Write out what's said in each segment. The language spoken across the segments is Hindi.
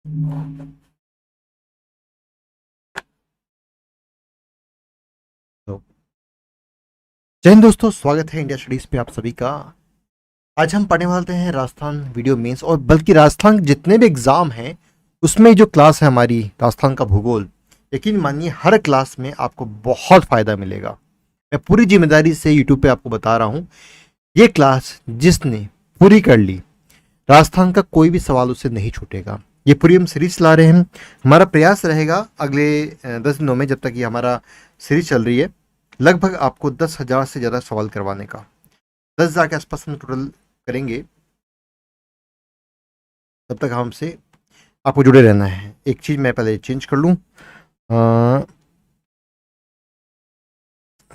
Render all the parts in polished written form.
तो जय हिंद दोस्तों, स्वागत है इंडिया स्टडीज पे आप सभी का। आज हम पढ़ने वाले हैं राजस्थान वीडियो मेंस, और बल्कि राजस्थान के जितने भी एग्जाम हैं उसमें जो क्लास है हमारी राजस्थान का भूगोल, यकीन मानिए हर क्लास में आपको बहुत फायदा मिलेगा। मैं पूरी जिम्मेदारी से यूट्यूब पे आपको बता रहा हूँ, ये क्लास जिसने पूरी कर ली, राजस्थान का कोई भी सवाल उससे नहीं छूटेगा। ये पूरी हम सीरीज ला रहे हैं। हमारा प्रयास रहेगा अगले 10 दिनों में, जब तक ये हमारा सीरीज चल रही है, लगभग आपको 10,000 से ज़्यादा सवाल करवाने का। 10,000 के आसपास हम टोटल करेंगे। तब तक हमसे आपको जुड़े रहना है। एक चीज़ मैं पहले चेंज कर लूँ,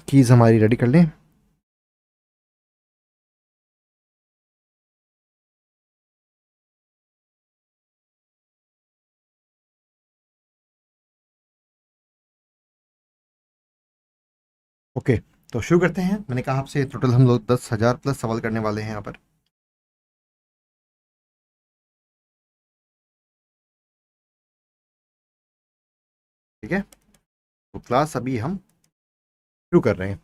कीज़ हमारी रेडी कर लें। ओके, तो शुरू करते हैं। मैंने कहा आपसे टोटल हम लोग 10,000 प्लस सवाल करने वाले हैं यहाँ पर। ठीक है, तो क्लास अभी हम शुरू कर रहे हैं।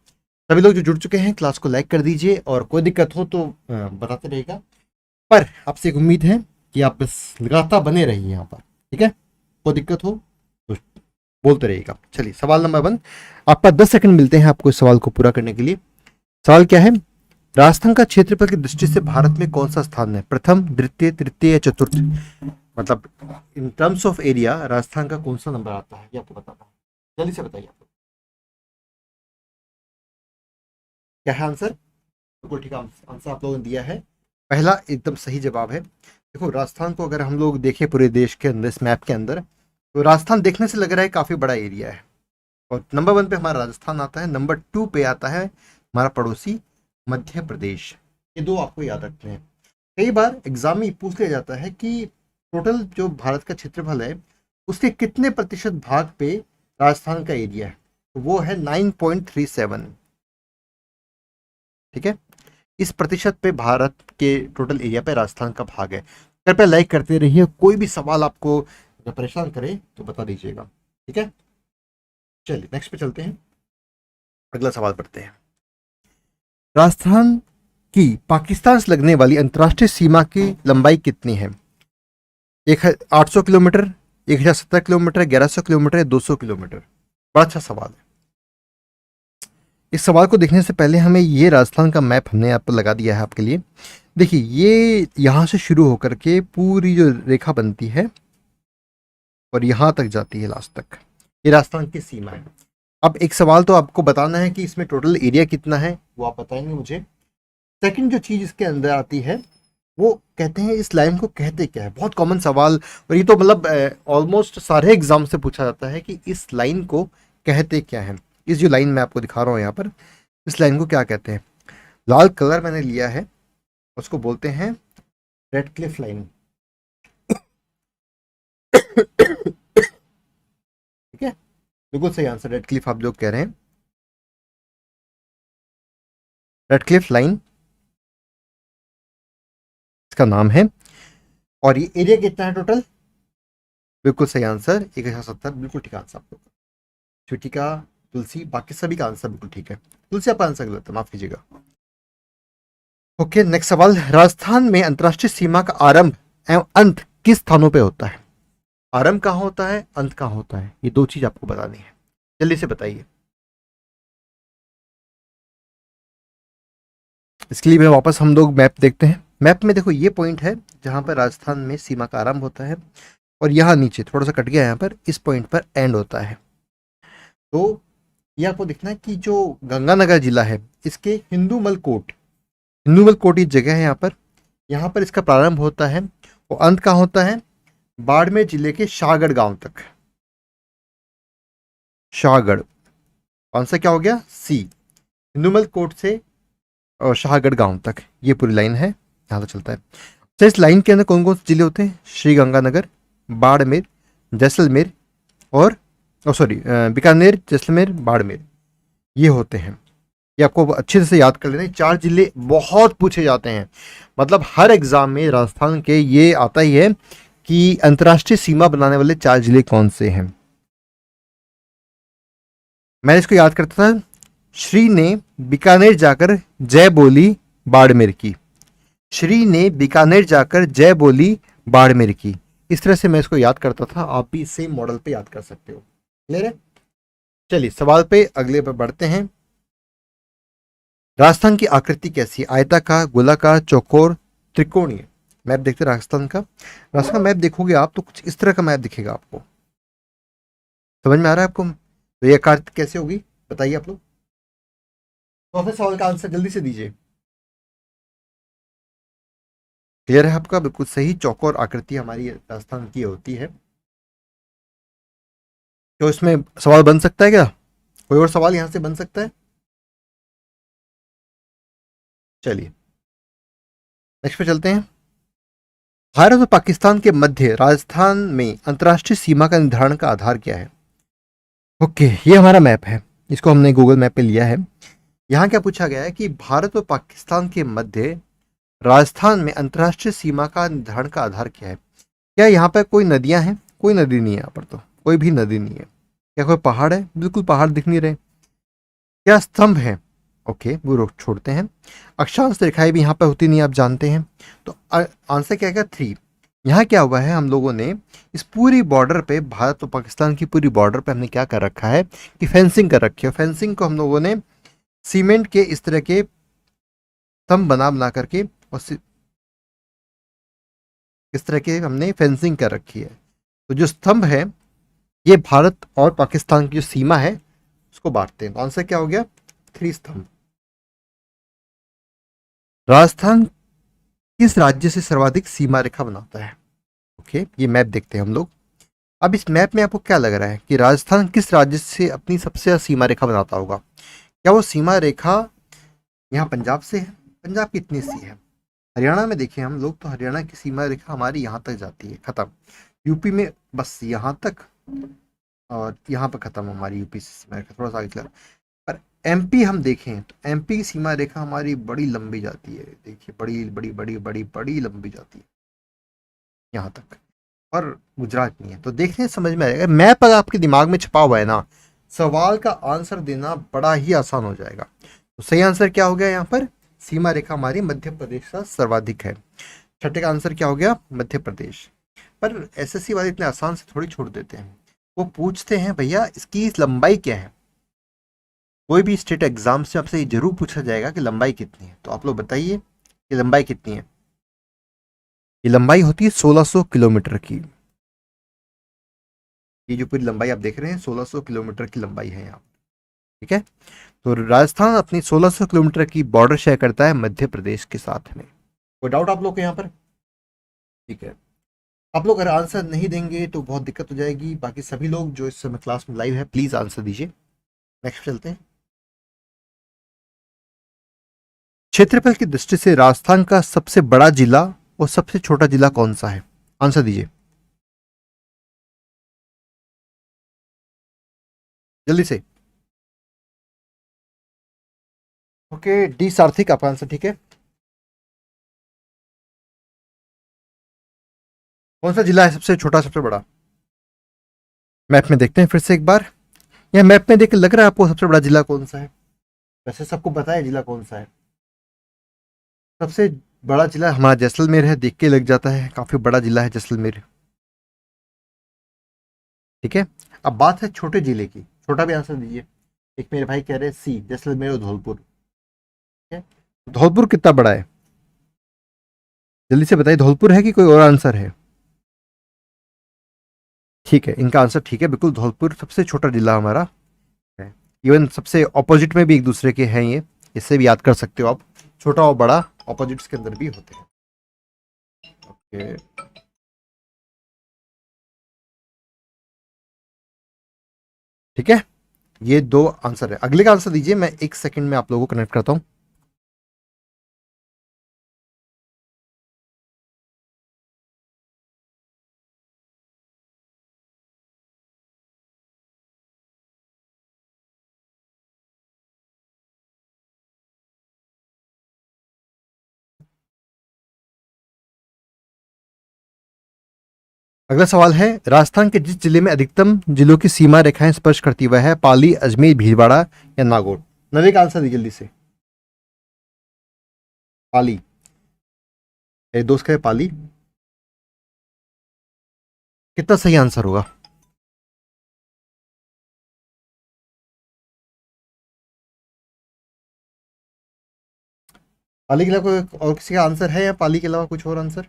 सभी लोग जो जुड़ चुके हैं क्लास को लाइक कर दीजिए, और कोई दिक्कत हो तो बताते रहिएगा। पर आपसे एक उम्मीद है कि आप बस लगातार बने रहिए यहाँ पर। ठीक है, कोई दिक्कत हो तो बोलते रहिएगा। चलिए, सवाल नंबर 1। आपका 10 सेकंड मिलते हैं आपको इस सवाल को पूरा करने के लिए। सवाल क्या है? राजस्थान का क्षेत्रफल की दृष्टि से भारत में कौन सा स्थान है? प्रथम, द्वितीय, तृतीय या चतुर्थ? मतलब in terms of area Rajasthan का कौन सा नंबर आता है, ये आपको बताना है। जल्दी से बताइए आपको क्या है आंसर। बिल्कुल ठीक आंसर आप लोगों ने दिया है। पहला एकदम सही जवाब है। देखो, राजस्थान को अगर हम लोग देखें पूरे देश के अंदर, इस मैप के अंदर, तो राजस्थान देखने से लग रहा है काफ़ी बड़ा एरिया है। और नंबर 1 पे हमारा राजस्थान आता है, नंबर 2 पे आता है हमारा पड़ोसी मध्य प्रदेश। ये दो आपको याद रखने हैं। कई बार एग्जाम में पूछ लिया जाता है कि टोटल जो भारत का क्षेत्रफल है उसके कितने प्रतिशत भाग पे राजस्थान का एरिया है, तो वो है 9.37। ठीक है, इस प्रतिशत पे भारत के टोटल एरिया पे राजस्थान का भाग है। कृपया लाइक करते रहिए। कोई भी सवाल आपको परेशान करे तो बता दीजिएगा। ठीक है, चलिए नेक्स्ट पे चलते हैं, अगला सवाल पढ़ते हैं। राजस्थान की पाकिस्तान से लगने वाली अंतर्राष्ट्रीय सीमा की लंबाई कितनी है? 800 किलोमीटर, 1070 किलोमीटर, 1100 किलोमीटर या 200 किलोमीटर? बड़ा अच्छा सवाल है। इस सवाल को देखने से पहले हमें ये राजस्थान का मैप हमने यहाँ पर लगा दिया है आपके लिए। देखिए, ये यहाँ से शुरू होकर के पूरी जो रेखा बनती है और यहाँ तक जाती है लास्ट तक, ये राजस्थान की सीमा है। अब एक सवाल तो आपको बताना है कि इसमें टोटल एरिया कितना है, वो आप बताएंगे मुझे। सेकंड जो चीज़ इसके अंदर आती है, वो कहते हैं इस लाइन को कहते क्या है। बहुत कॉमन सवाल, और ये तो मतलब ऑलमोस्ट सारे एग्जाम से पूछा जाता है कि इस लाइन को कहते क्या है। इस जो लाइन मैं आपको दिखा रहा हूँ यहाँ पर, इस लाइन को क्या कहते हैं? लाल कलर मैंने लिया है, उसको बोलते हैं रेड क्लिफ लाइन। ठीक है, बिल्कुल सही आंसर, रेड क्लिफ आप लोग कह रहे हैं। रेड क्लिफ लाइन इसका नाम है। और ये एरिया कितना है टोटल? बिल्कुल सही आंसर, 1070। बिल्कुल ठीक आंसर आप लोग। श्रुतिका, तुलसी, बाकी सभी का आंसर बिल्कुल ठीक है। तुलसी आपका आंसर गलत है, माफ कीजिएगा। ओके, नेक्स्ट सवाल। राजस्थान में अंतर्राष्ट्रीय सीमा का आरंभ एवं अंत किस स्थानों पे होता है? आरंभ कहाँ होता है, अंत कहाँ होता है, ये दो चीज आपको बतानी है। जल्दी से बताइए। इसके लिए मैं वापस हम लोग मैप देखते हैं। मैप में देखो, ये पॉइंट है जहाँ पर राजस्थान में सीमा का आरंभ होता है, और यहाँ नीचे थोड़ा सा कट गया, यहाँ पर इस पॉइंट पर एंड होता है। तो ये आपको दिखना है कि जो गंगानगर जिला है, इसके हिंदूमल कोट, हिंदूमल कोट ये जगह है यहाँ पर इसका प्रारंभ होता है, और अंत कहाँ होता है? बाड़मेर जिले के शाहगढ़ गांव तक। शाहगढ़, आंसर क्या हो गया? सी, हिंदूमल कोट से और शाहगढ़ गांव तक ये पूरी लाइन है, यहाँ तक चलता है। तो इस लाइन के अंदर कौन कौन से जिले होते हैं? श्री गंगानगर, बाड़मेर, जैसलमेर और बीकानेर, जैसलमेर, बाड़मेर, ये होते हैं। ये आपको अच्छे से याद कर लेना है। 4 जिले बहुत पूछे जाते हैं, मतलब हर एग्जाम में राजस्थान के ये आता ही है कि अंतर्राष्ट्रीय सीमा बनाने वाले 4 जिले कौन से हैं? मैंने इसको याद करता था। श्री ने बीकानेर जाकर जय बोली बाड़मेर की। श्री ने बीकानेर जाकर जय बोली बाड़मेर की। इस तरह से मैं इसको याद करता था। आप भी सेम मॉडल पे याद कर सकते हो। क्लियर है? चलिए सवाल पे अगले पे बढ़ते हैं। राजस्थान की आकृति कैसी है? आयताकार, गोलाकार, चौकोर, त्रिकोणीय? मैप देखते हैं राजस्थान का। राजस्थान का मैप देखोगे आप तो कुछ इस तरह का मैप दिखेगा आपको। समझ में आ रहा है आपको? तो ये आकृति कैसे होगी बताइए आप लोग। चौथे सवाल का आंसर जल्दी से दीजिए। क्लियर है आपका? बिल्कुल सही। चौकोर आकृति हमारी राजस्थान की होती है। तो इसमें सवाल बन सकता है क्या? कोई और सवाल यहां से बन सकता है? चलिए नेक्स्ट पे चलते हैं। भारत और पाकिस्तान के मध्य राजस्थान में अंतर्राष्ट्रीय सीमा का निर्धारण का आधार क्या है? ओके, ये हमारा मैप है। इसको हमने गूगल मैप पे लिया है। यहाँ क्या पूछा गया है कि भारत और पाकिस्तान के मध्य राजस्थान में अंतर्राष्ट्रीय सीमा का निर्धारण का आधार क्या है? क्या यहाँ पर कोई नदियां हैं? कोई नदी नहीं है यहाँ पर, तो कोई भी नदी नहीं है। क्या कोई पहाड़ है? बिल्कुल पहाड़ दिख नहीं रहे। क्या स्तंभ है? ओके, वो रोक छोड़ते हैं। अक्षांश रेखाएं भी यहाँ पर होती नहीं, आप जानते हैं। तो आंसर क्या क्या 3। यहाँ क्या हुआ है, हम लोगों ने इस पूरी बॉर्डर पे, भारत और पाकिस्तान की पूरी बॉर्डर पे हमने क्या कर रखा है कि फेंसिंग कर रखी है। फेंसिंग को हम लोगों ने सीमेंट के इस तरह के स्तंभ बना बना करके और इस तरह के हमने फेंसिंग कर रखी है। तो जो स्तंभ है ये भारत और पाकिस्तान की जो सीमा है उसको बांटते हैं। तो आंसर क्या हो गया? 3 स्तंभ। राजस्थान किस राज्य से सर्वाधिक सीमा रेखा बनाता है? ओके, ये मैप देखते हैं हम लोग। अब इस मैप में आपको क्या लग रहा है कि राजस्थान किस राज्य से अपनी सबसे ज्यादा सीमा रेखा बनाता होगा? क्या वो सीमा रेखा यहाँ पंजाब से है? पंजाब कितनी सी है? हरियाणा में देखें हम लोग तो हरियाणा की सीमा रेखा हमारी यहाँ तक जाती है, खत्म। यूपी में बस यहाँ तक, और यहाँ पर खत्म हमारी यूपी से सीमा रेखा, थोड़ा सा आगे चला। पर एमपी हम देखें तो एमपी की सीमा रेखा हमारी बड़ी लंबी जाती है। देखिए बड़ी बड़ी बड़ी बड़ी बड़ी लंबी जाती है यहाँ तक। और गुजरात नहीं है। तो देखने से समझ में आएगा, मैप अगर आपके दिमाग में छपा हुआ है ना, सवाल का आंसर देना बड़ा ही आसान हो जाएगा। तो सही आंसर क्या हो गया यहाँ पर? सीमा रेखा हमारी मध्य प्रदेश का सर्वाधिक है। छठे का आंसर क्या हो गया? मध्य प्रदेश। पर एसएससी वाले इतने आसान से थोड़ी छोड़ देते हैं। वो पूछते हैं भैया इसकी लंबाई क्या है। कोई भी स्टेट एग्जाम से आपसे ये जरूर पूछा जाएगा कि लंबाई कितनी है। तो आप लोग बताइए कि लंबाई कितनी है। ये लंबाई होती है 1600 किलोमीटर की। ये जो पूरी लंबाई आप देख रहे हैं 1600 किलोमीटर की लंबाई है यहाँ। ठीक है? तो राजस्थान अपनी 1600 किलोमीटर की बॉर्डर शेयर करता है मध्य प्रदेश के साथ में। कोई डाउट आप लोग को यहाँ पर? ठीक है। आप लोग अगर आंसर नहीं देंगे तो बहुत दिक्कत हो जाएगी। बाकी सभी लोग जो इस समय क्लास में लाइव है प्लीज आंसर दीजिए। नेक्स्ट चलते हैं। क्षेत्रफल की दृष्टि से राजस्थान का सबसे बड़ा जिला और सबसे छोटा जिला कौन सा है? आंसर दीजिए जल्दी से। ओके, डी सार्थिक आपका आंसर ठीक है। कौन सा जिला है सबसे छोटा सबसे बड़ा? मैप में देखते हैं फिर से एक बार। यह मैप में देख के लग रहा है आपको सबसे बड़ा जिला कौन सा है? वैसे सबको पता है जिला कौन सा है। सबसे बड़ा जिला हमारा जैसलमेर है। देख के लग जाता है काफी बड़ा जिला है जैसलमेर। ठीक है। अब बात है छोटे जिले की। छोटा भी आंसर दीजिए। एक मेरे भाई कह रहे हैं सी, जैसलमेर और धौलपुर। ठीक है। धौलपुर कितना बड़ा है? जल्दी से बताइए, धौलपुर है कि कोई और आंसर है? ठीक है, इनका आंसर ठीक है। बिल्कुल धौलपुर सबसे छोटा जिला हमारा है। इवन सबसे ऑपोजिट में भी एक दूसरे के हैं ये। इससे भी याद कर सकते हो आप। छोटा और बड़ा ऑपोजिट्स के अंदर भी होते हैं। ओके। ठीक है, ये 2 आंसर है। अगले का आंसर दीजिए, मैं 1 सेकंड में आप लोगों को कनेक्ट करता हूं। अगला सवाल है, राजस्थान के जिस जिले में अधिकतम जिलों की सीमा रेखाएं स्पर्श करती वह है पाली, अजमेर, भीलवाड़ा या नागौर? नवे का आंसर दी जल्दी से। पाली। मेरे दोस्त का है पाली। कितना सही आंसर होगा? पाली के अलावा कोई और किसी का आंसर है या पाली के अलावा कुछ और आंसर?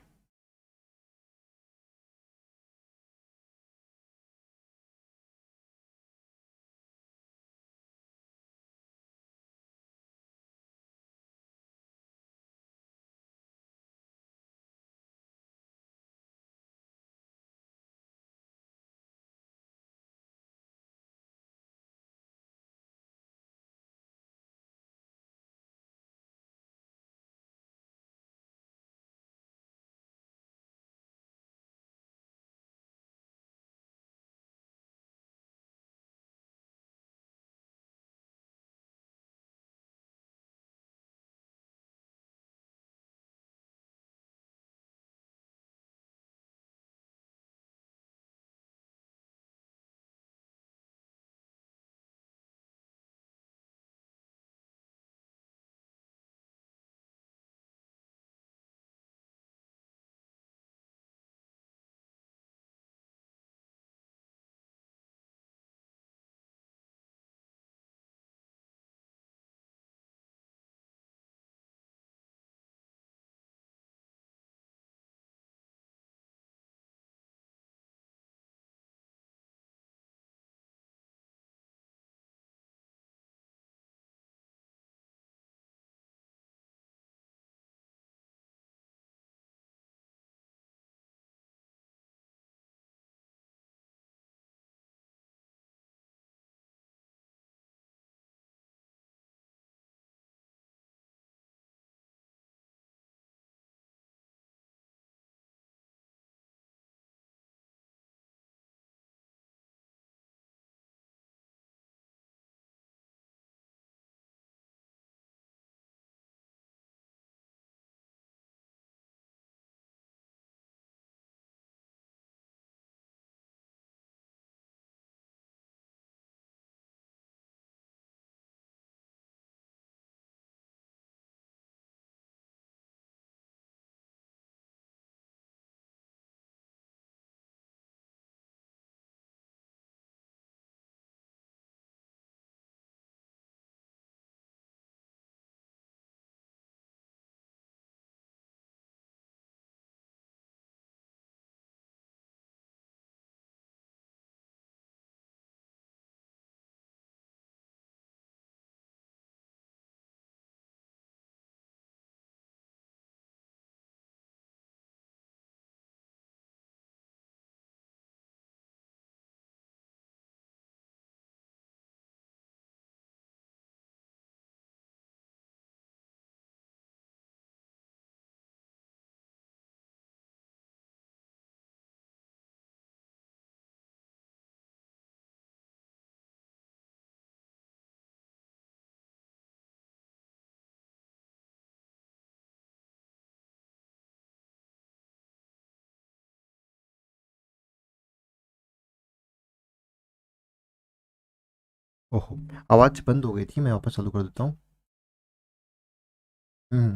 ओहो, आवाज बंद हो गई थी, मैं वापस चालू कर देता हूँ।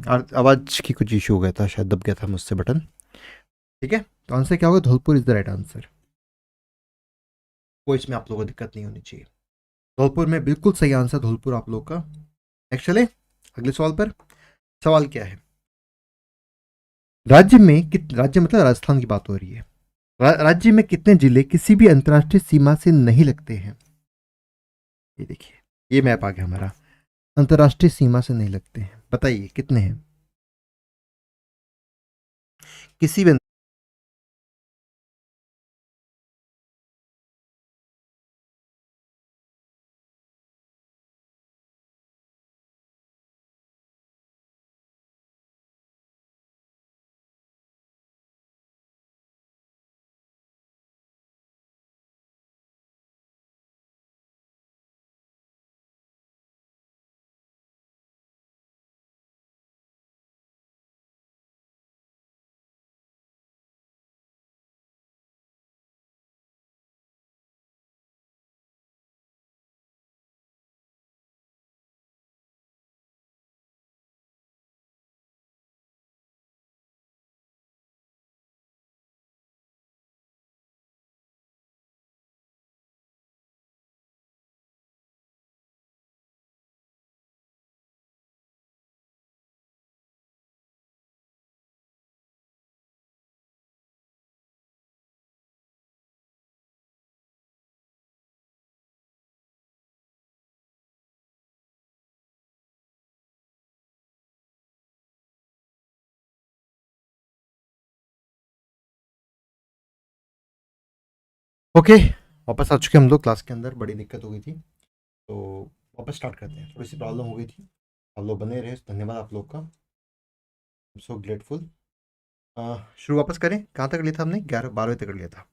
और आवाज की कुछ इशू हो गया था, शायद दब गया था मुझसे बटन। ठीक है, तो आंसर क्या होगा? Dholpur is the right answer. कोई इसमें आप लोगों को दिक्कत नहीं होनी चाहिए। धौलपुर में बिल्कुल सही आंसर, धौलपुर आप लोग का। नेक्स्ट चले अगले सवाल पर। सवाल क्या है, राज्य में राज्य मतलब राजस्थान की बात हो रही है। राज्य में कितने जिले किसी भी अंतर्राष्ट्रीय सीमा से नहीं लगते हैं? ये देखिए, ये मैप आ गया हमारा। अंतर्राष्ट्रीय सीमा से नहीं लगते हैं, बताइए कितने हैं? किसी भी ओके, वापस आ चुके हम लोग क्लास के अंदर। बड़ी दिक्कत हो गई थी, तो वापस स्टार्ट करते हैं। थोड़ी सी प्रॉब्लम हो गई थी, आप लोग बने रहे, धन्यवाद आप लोग का, सो ग्रेटफुल। शुरू वापस करें, कहाँ तक लिया था हमने? 11 12 तक कर लिया था।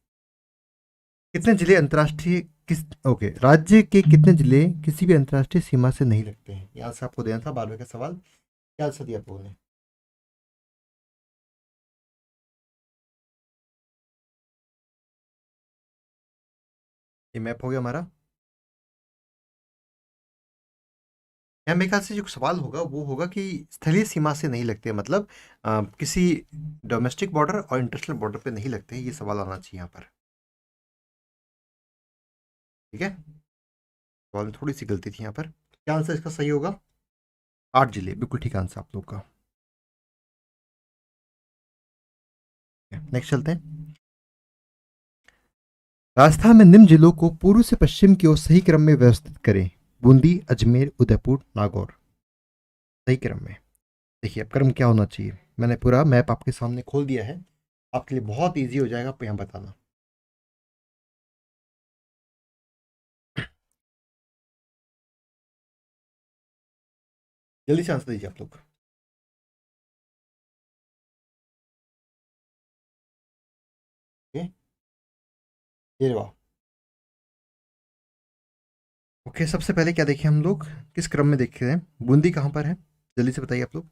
कितने जिले अंतर्राष्ट्रीय किस ओके राज्य के कितने जिले किसी भी अंतर्राष्ट्रीय सीमा से नहीं लगते हैं? यहाँ से आपको देना था 12वें का सवाल। क्या आंसर दिया आप लोगों ने? ये मैप हो गया हमारा। यहाँ मेरे ख्याल से जो सवाल होगा वो होगा कि स्थलीय सीमा से नहीं लगते, मतलब किसी डोमेस्टिक बॉर्डर और इंटरनेशनल बॉर्डर पे नहीं लगते, ये सवाल आना चाहिए यहाँ पर। ठीक है, सवाल में थोड़ी सी गलती थी यहाँ पर। क्या आंसर इसका सही होगा? 8 जिले, बिल्कुल ठीक आंसर आप लोग का। नेक्स्ट चलते हैं। राजस्थान में निम्न जिलों को पूर्व से पश्चिम की ओर सही क्रम में व्यवस्थित करें: बूंदी, अजमेर, उदयपुर, नागौर। सही क्रम में देखिए, अब क्रम क्या होना चाहिए। मैंने पूरा मैप आपके सामने खोल दिया है, आपके लिए बहुत ईजी हो जाएगा आपको यहाँ बताना। जल्दी से आंसर दीजिए आप लोग। ओके, ये रहा। ओके, सबसे पहले क्या देखें हम लोग, किस क्रम में देखे हैं? बूंदी कहाँ पर है, जल्दी से बताइए आप लोग।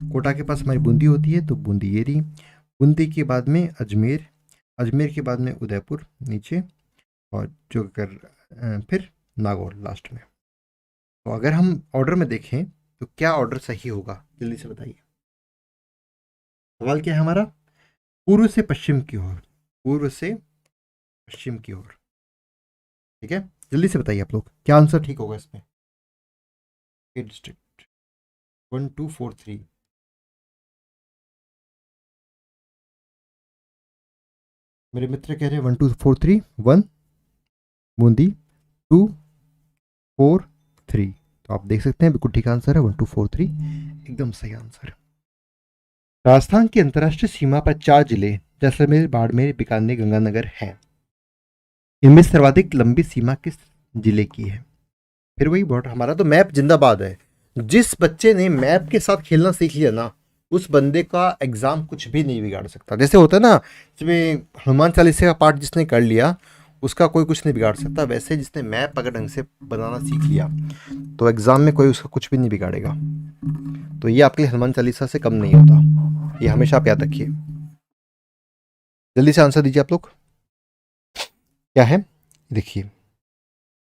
कोटा के पास हमारी बूंदी होती है, तो बूंदी ये रही। बूंदी के बाद में अजमेर, अजमेर के बाद में उदयपुर नीचे, और जो कर फिर नागौर लास्ट में। तो अगर हम ऑर्डर में देखें तो क्या ऑर्डर सही होगा, जल्दी से बताइए। सवाल क्या है हमारा? पूर्व से पश्चिम की ओर, पूर्व से पश्चिम की ओर। ठीक है, जल्दी से बताइए आप लोग क्या आंसर ठीक होगा इसमें। डिस्ट्रिक्ट 1243। मेरे मित्र कह रहे हैं 1243। 1 बूंदी, 2 4 3। तो आप देख सकते हैं बिल्कुल ठीक आंसर है 1243, एकदम सही आंसर। राजस्थान की अंतर्राष्ट्रीय सीमा पर 4 जिले जैसलमेर, बाड़मेर, बीकानेर, गंगानगर हैं। इनमें सर्वाधिक लंबी सीमा किस जिले की है? फिर वही बॉर्डर, हमारा तो मैप जिंदाबाद है। जिस बच्चे ने मैप के साथ खेलना सीख लिया ना, उस बंदे का एग्जाम कुछ भी नहीं बिगाड़ सकता। जैसे होता है ना, जिसमें हनुमान चालीसा का पाठ जिसने कर लिया उसका कोई कुछ नहीं बिगाड़ सकता, वैसे जिसने मैप अगर ढंग से बनाना सीख लिया तो एग्जाम में कोई उसका कुछ भी नहीं बिगाड़ेगा। तो ये आपके लिए हनुमान चालीसा से कम नहीं होता, ये हमेशा आप याद रखिए। जल्दी से आंसर दीजिए आप लोग, क्या है? देखिए,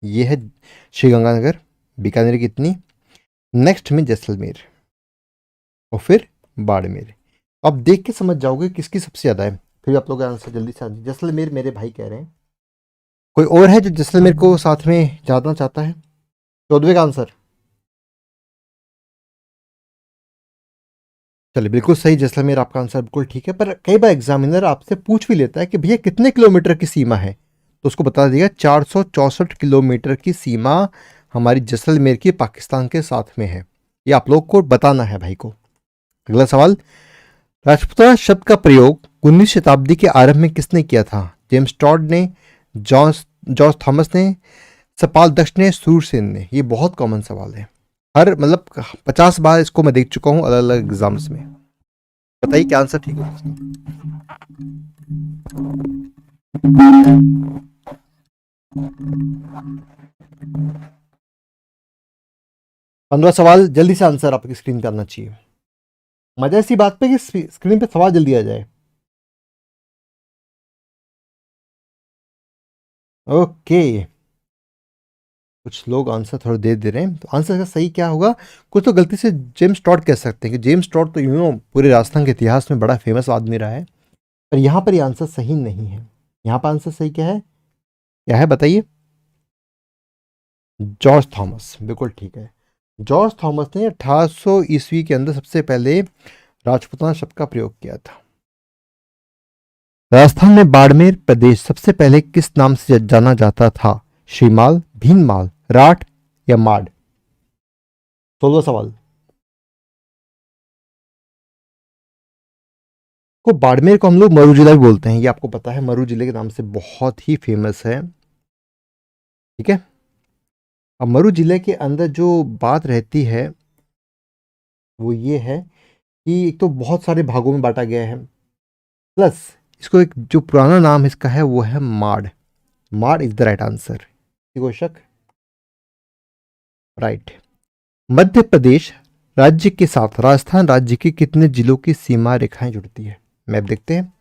ये है श्री गंगानगर, बीकानेर कितनी, नेक्स्ट में जैसलमेर, और फिर बाड़मेर। आप देख के समझ जाओगे किसकी सबसे ज्यादा है। फिर आप लोग आंसर जल्दी से आंसर, जैसलमेर मेरे भाई कह रहे हैं। कोई और है जो जैसलमेर को साथ में जानना चाहता है? 14वें का आंसर, चलिए बिल्कुल सही, जैसलमेर आपका आंसर बिल्कुल ठीक है। पर कई बार एग्जामिनर आपसे पूछ भी लेता है कि भैया कितने किलोमीटर की सीमा है, तो उसको बता दिएगा 464 किलोमीटर की सीमा हमारी जैसलमेर की पाकिस्तान के साथ में है। ये आप लोग को बताना है भाई को। अगला सवाल, राजपूताना शब्द का प्रयोग 19वीं शताब्दी के आरंभ में किसने किया था? जेम्स टॉड ने, जॉर्ज जॉर्ज थॉमस ने, सपाल दक्ष ने, सूरसेन ने। ये बहुत कॉमन सवाल है, हर मतलब 50 बार इसको मैं देख चुका हूँ अलग अलग एग्जाम्स में। बताइए क्या आंसर ठीक होगा इसका। 15 सवाल, जल्दी से आंसर आपकी स्क्रीन पे आना चाहिए। मजा इसी बात पे कि स्क्रीन पे सवाल जल्दी आ जाए। ओके, कुछ लोग आंसर थोड़ा दे रहे हैं, तो आंसर का सही क्या होगा? कुछ तो गलती से जेम्स टॉड कह सकते हैं कि जेम्स टॉड तो पूरे राजस्थान के इतिहास में बड़ा फेमस आदमी रहा है, पर यहाँ पर ये आंसर सही नहीं है। यहाँ पर आंसर सही क्या है? क्या है बताइए। जॉर्ज थॉमस, बिल्कुल ठीक है। जॉर्ज थॉमस ने 1800 ईस्वी के अंदर सबसे पहले राजपूताना शब्द का प्रयोग किया था। राजस्थान में बाड़मेर प्रदेश सबसे पहले किस नाम से जाना जाता था? श्रीमाल, भीनमाल, राठ या माड? 16 सवाल। को बाड़मेर को हम लोग मरु जिला भी बोलते हैं, ये आपको पता है, मरु जिले के नाम से बहुत ही फेमस है। ठीक है, अब मरु जिले के अंदर जो बात रहती है वो ये है कि एक तो बहुत सारे भागों में बांटा गया है, प्लस इसको एक जो पुराना नाम इसका है वो है माड़। माड़ इज द राइट आंसर, कोई शक? राइट। मध्य प्रदेश राज्य के साथ राजस्थान राज्य के कितने जिलों की सीमा रेखाएं जुड़ती है? मैप देखते हैं।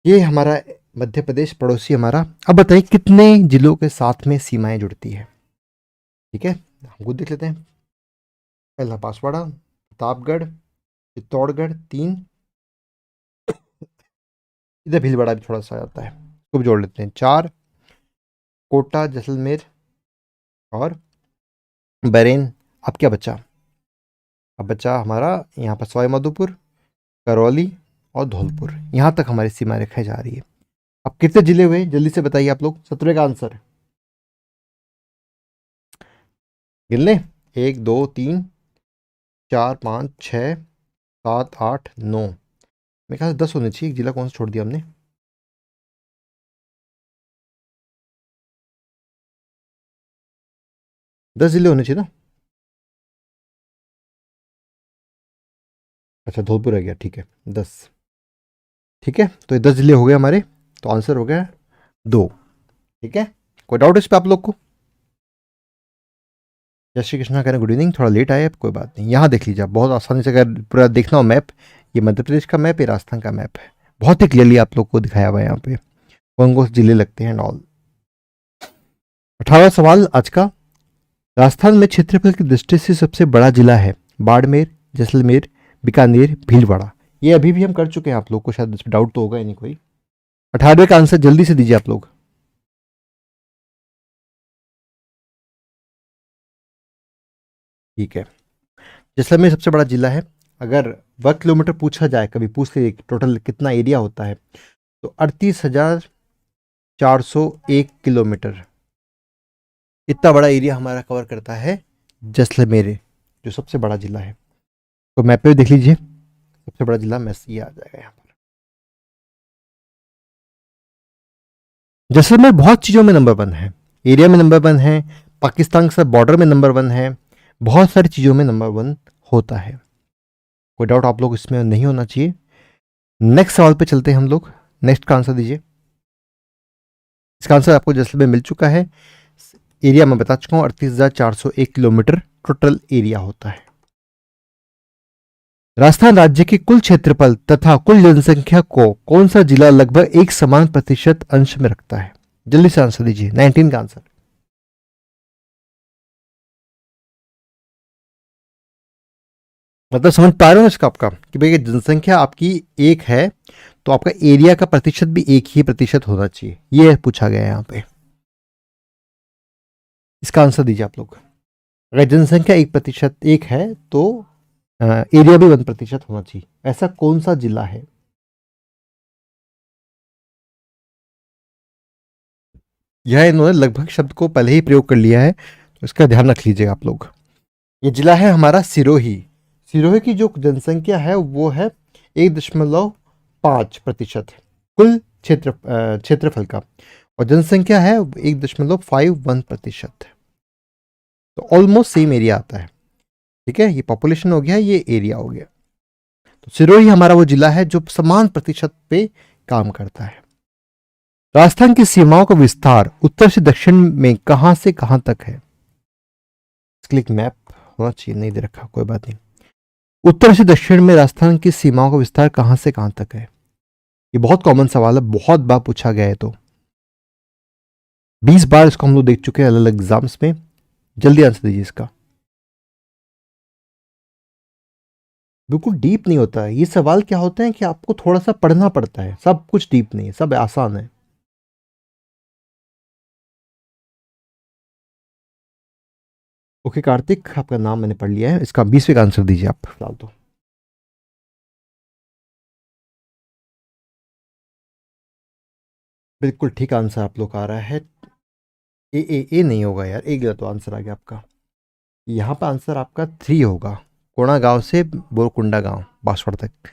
ये हमारा मध्य प्रदेश पड़ोसी हमारा। अब बताइए कितने जिलों के साथ में सीमाएं जुड़ती है? ठीक है, हम खुद देख लेते हैं। पहला बांसवाड़ा, प्रतापगढ़, चित्तौड़गढ़ 3, इधर भीलवाड़ा भी थोड़ा सा आता है, उसको भी जोड़ लेते हैं 4, कोटा, जैसलमेर और बरेन। अब क्या बचा? अब बचा हमारा यहाँ पर सवाईमाधोपुर, करौली और धौलपुर। यहाँ तक हमारी सीमा रेखाएं जा रही है। अब कितने जिले हुए जल्दी से बताइए आप लोग, 17 का आंसर गिन लें। 1 2 3 4 5 6 7 8 9, मेरे ख्याल से 10 होने चाहिए। एक जिला कौन सा छोड़ दिया हमने? दस जिले होने चाहिए ना। अच्छा, धौलपुर रह गया, ठीक है 10। ठीक है, तो ये 10 जिले हो गए हमारे, तो आंसर हो गया 2। ठीक है, कोई डाउट इस पर आप लोग को? जय श्री कृष्णा करें, गुड इवनिंग, थोड़ा लेट आए, कोई बात नहीं। यहाँ देख लीजिए आप, बहुत आसानी से अगर पूरा देखना हो मैप, ये मध्य प्रदेश का मैप, ये राजस्थान का मैप है, बहुत ही क्लियरली आप लोग को दिखाया हुआ है यहाँ पे कौन कौन से जिले लगते हैं एंड ऑल। 18वां सवाल आज का, राजस्थान में क्षेत्रफल की दृष्टि से सबसे बड़ा जिला है बाड़मेर, जैसलमेर, बीकानेर, भीलवाड़ा। ये अभी भी हम कर चुके हैं, आप लोग को शायद इस पर डाउट तो होगा ही नहीं कोई। 18वें का आंसर जल्दी से दीजिए आप लोग। ठीक है, जैसलमेर सबसे बड़ा जिला है। अगर वर्ग किलोमीटर पूछा जाए, कभी पूछ ले टोटल कितना एरिया होता है, तो 38,401 किलोमीटर, इतना बड़ा एरिया हमारा कवर करता है जैसलमेर, जो सबसे बड़ा जिला है। तो मैप पे देख लीजिए, सबसे बड़ा जिला मैस ये आ जाएगा यहाँ पर। जैसलमेर बहुत चीज़ों में नंबर 1 है, एरिया में नंबर 1 है, पाकिस्तान के साथ बॉर्डर में नंबर 1 है, बहुत सारी चीज़ों में नंबर 1 होता है। कोई डाउट आप लोग इसमें नहीं होना चाहिए। नेक्स्ट सवाल पे चलते हैं हम लोग। नेक्स्ट का आंसर दीजिए। इसका आंसर आपको जैसलमेर मिल चुका है। एरिया मैं बता चुका हूँ, 38,401 किलोमीटर टोटल एरिया होता है। राजस्थान राज्य के कुल क्षेत्रफल तथा कुल जनसंख्या को कौन सा जिला लगभग एक समान प्रतिशत अंश में रखता है? जल्दी से आंसर दीजिए, 19 का आंसर। मतलब समझ पा रहे हो इसका आपका कि भाई जनसंख्या आपकी एक है, तो आपका एरिया का प्रतिशत भी एक ही प्रतिशत होना चाहिए, ये पूछा गया है यहाँ पे। इसका आंसर दीजिए आप लोग। अगर जनसंख्या 1% एक है, तो एरिया भी 1% होना चाहिए। ऐसा कौन सा जिला है? यह इन्होंने लगभग शब्द को पहले ही प्रयोग कर लिया है, तो इसका ध्यान रख लीजिएगा आप लोग। ये जिला है हमारा सिरोही। सिरोही की जो जनसंख्या है वो है 1.5% कुल क्षेत्रफल का, और जनसंख्या है 1.51%, तो ऑलमोस्ट सेम एरिया आता है। ठीक है, ये पॉपुलेशन हो गया, ये एरिया हो गया। तो सिरोही हमारा वो जिला है जो समान प्रतिशत पे काम करता है। राजस्थान की सीमाओं का विस्तार उत्तर से दक्षिण में कहां से कहां तक है? इसके लिए एक मैप होना चाहिए, नहीं दे रखा, कोई बात नहीं। उत्तर से दक्षिण में राजस्थान की सीमाओं का विस्तार कहां से कहां तक है? ये बहुत कॉमन सवाल है, बहुत बार पूछा गया है, तो 20 बार इसको हम लोग देख चुके हैं अलग अलग एग्जाम्स में। जल्दी आंसर दीजिए इसका। बिल्कुल डीप नहीं होता है ये सवाल। क्या होता है कि आपको थोड़ा सा पढ़ना पड़ता है, सब कुछ डीप नहीं है, सब आसान है। ओके कार्तिक, आपका नाम मैंने पढ़ लिया है। इसका 20वें का आंसर दीजिए आप फिलहाल तो। बिल्कुल ठीक आंसर आप लोग का आ रहा है। ए नहीं होगा यार, ए गलत तो आंसर आ गया आपका। यहाँ पर आंसर आपका 3 होगा। कोणा गांव से बोरकुंडा गांव बांसवाड़ा तक,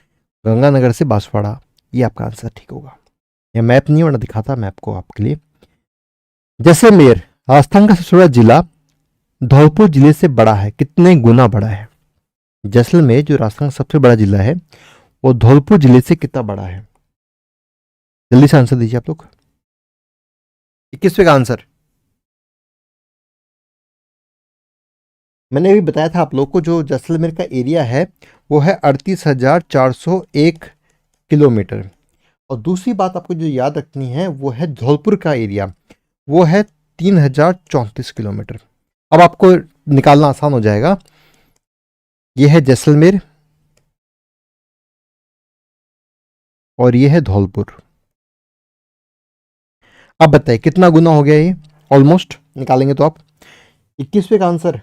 गंगानगर से बांसवाड़ा, ये आपका आंसर ठीक होगा। यह मैप नहीं होना, दिखाता मैप को आपके लिए। जैसलमेर राजस्थान का सबसे बड़ा जिला धौलपुर जिले से बड़ा है, कितने गुना बड़ा है? जैसलमेर जो राजस्थान का सबसे बड़ा जिला है वो धौलपुर जिले से कितना बड़ा है? जल्दी से आंसर दीजिए आप लोग। 21वें का आंसर मैंने अभी बताया था आप लोग को, जो जैसलमेर का एरिया है वो है 38,401 किलोमीटर। और दूसरी बात आपको जो याद रखनी है वो है धौलपुर का एरिया, वो है 3,034 किलोमीटर। अब आपको निकालना आसान हो जाएगा। ये है जैसलमेर और ये है धौलपुर। अब बताइए कितना गुना हो गया ये? ऑलमोस्ट निकालेंगे तो आप 21वें का आंसर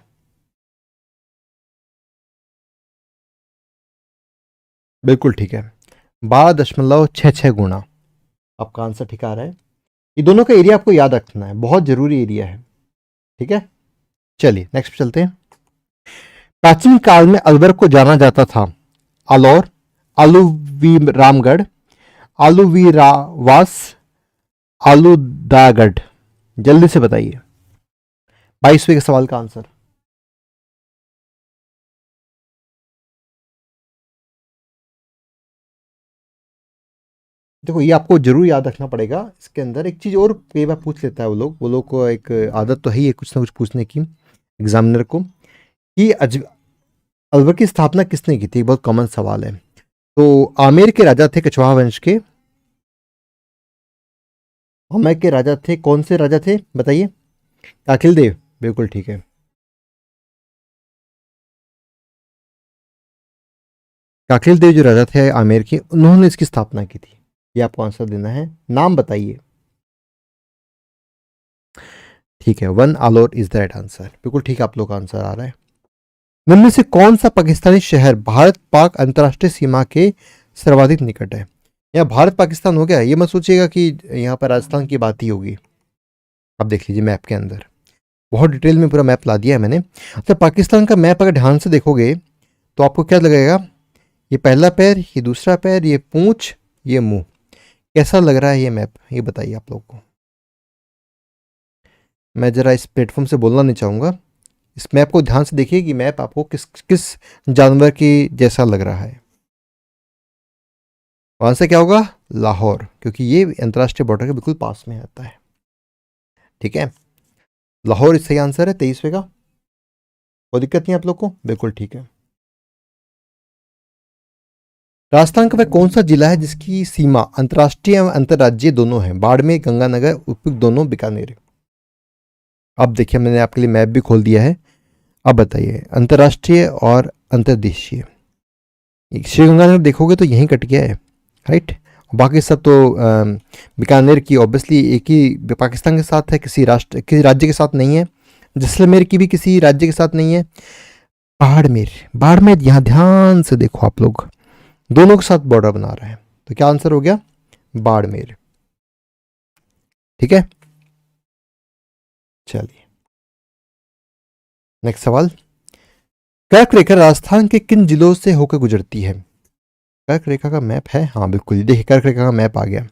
बिल्कुल ठीक है, 12.66 गुना आपका आंसर ठीक आ रहा है। ये दोनों का एरिया आपको याद रखना है, बहुत जरूरी एरिया है। ठीक है, चलिए नेक्स्ट चलते हैं। प्राचीन काल में अलवर को जाना जाता था अलौर, आलूवीरामगढ़, आलूवीरावास, आलूदागढ़। जल्दी से बताइए 22वें के सवाल का आंसर। देखो ये आपको जरूर याद रखना पड़ेगा। इसके अंदर एक चीज और कई बार पूछ लेता है वो लोग को एक आदत तो है ही है कुछ ना कुछ पूछने की एग्जामिनर को, कि अलवर की स्थापना किसने की थी? बहुत कॉमन सवाल है। तो आमेर के राजा थे कछवाहा वंश के। आमेर के राजा थे, कौन से राजा थे बताइए? काकिल देव, बिल्कुल ठीक है। काकिल देव जो राजा थे आमेर के, उन्होंने इसकी स्थापना की थी। ये आपको आंसर देना है, नाम बताइए। ठीक है, वन आलोर इज द राइट आंसर, बिल्कुल ठीक आप लोग का आंसर आ रहा है। निम्न से कौन सा पाकिस्तानी शहर भारत पाक अंतर्राष्ट्रीय सीमा के सर्वाधिक निकट है? यहाँ भारत पाकिस्तान हो गया, ये मत सोचिएगा कि यहाँ पर राजस्थान की बात ही होगी। अब देख लीजिए मैप के अंदर बहुत डिटेल में पूरा मैप ला दिया है मैंने। अच्छा, पाकिस्तान का मैप अगर ध्यान से देखोगे तो आपको क्या लगेगा? ये पहला पैर, ये दूसरा पैर, ये पूंछ, ये मुंह। कैसा लग रहा है ये मैप, ये बताइए आप लोग को। मैं जरा इस प्लेटफॉर्म से बोलना नहीं चाहूँगा, इस मैप को ध्यान से देखिए कि मैप आपको किस किस जानवर की जैसा लग रहा है। आंसर क्या होगा? लाहौर, क्योंकि ये अंतर्राष्ट्रीय बॉर्डर के बिल्कुल पास में आता है। ठीक है, लाहौर सही आंसर है 23वें का। कोई दिक्कत नहीं आप लोग को? बिल्कुल ठीक है। राजस्थान का वह कौन सा जिला है जिसकी सीमा अंतर्राष्ट्रीय एवं अंतर्राज्यीय दोनों है? बाड़मेर, गंगानगर, उपयुक्त दोनों, बीकानेर। अब देखिए मैंने आपके लिए मैप भी खोल दिया है। अब बताइए अंतर्राष्ट्रीय और अंतर्देशीय। श्रीगंगानगर देखोगे तो यहीं कट गया है, राइट। बाकी सब तो बीकानेर की ऑब्वियसली एक ही पाकिस्तान के साथ है, किसी राज्य के साथ नहीं है। जैसलमेर की भी किसी राज्य के साथ नहीं है। बाड़मेर यहाँ ध्यान से देखो आप लोग, दोनों के साथ बॉर्डर बना रहा है। तो क्या आंसर हो गया? बाड़मेर। ठीक है, चलिए नेक्स्ट सवाल। कर्क रेखा राजस्थान के किन जिलों से होकर गुजरती है? कर्क रेखा का मैप है, हाँ बिल्कुल, देखिए कर्क रेखा का मैप आ गया।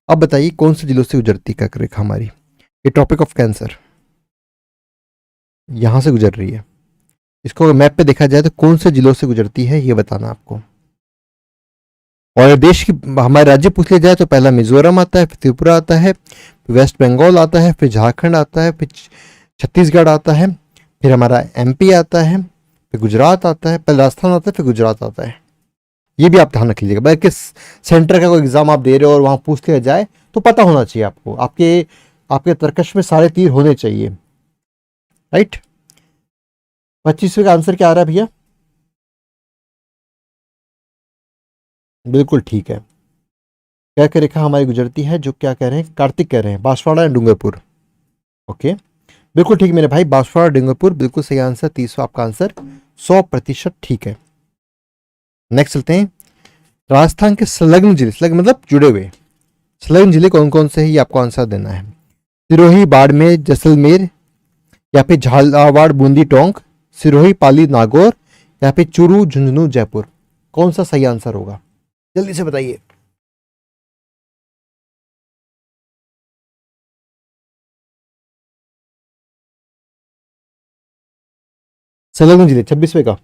अब बताइए कौन से जिलों से गुजरती है कर्क रेखा हमारी? ये ट्रॉपिक ऑफ कैंसर यहां से गुजर रही है। इसको मैप पे देखा जाए तो कौन से जिलों से गुजरती है ये बताना आपको। और देश की हमारे राज्य पूछ लिया जाए तो पहला मिजोरम आता है, फिर त्रिपुरा आता है, फिर वेस्ट बंगाल आता है, फिर झारखंड आता है, फिर छत्तीसगढ़ आता है, फिर हमारा एमपी आता है, फिर गुजरात आता है। पहले राजस्थान आता है, फिर गुजरात आता है। ये भी आप ध्यान रख लीजिएगा। भाई किस सेंटर का कोई एग्जाम आप दे रहे हो और वहां पूछ लिया जाए तो पता होना चाहिए आपको, आपके तर्कश में सारे तीर होने चाहिए, राइट। 25वें का आंसर क्या आ रहा है भैया? बिल्कुल ठीक है। क्या रेखा हमारी गुजरती है, जो क्या कह रहे हैं, कार्तिक कह रहे हैं, बांसवाड़ा एंड डूंगरपुर। ओके, बिल्कुल ठीक मेरे भाई, बांसवाड़ा डूंगरपुर बिल्कुल सही आंसर। 30 आपका आंसर 100% ठीक है। नेक्स्ट चलते हैं। राजस्थान के संलग्न जिले, संलग्न मतलब जुड़े हुए, संलग्न जिले कौन कौन से हैं ये आपको आंसर देना है। सिरोही, बाड़मेर, जैसलमेर, या फिर झालावाड़, बूंदी, टोंक, सिरोही, पाली, नागौर, या फिर चूरू, झुंझुनू, जयपुर। कौन सा सही आंसर होगा? जल्दी से बताइए। संलग्न जिले 26वें का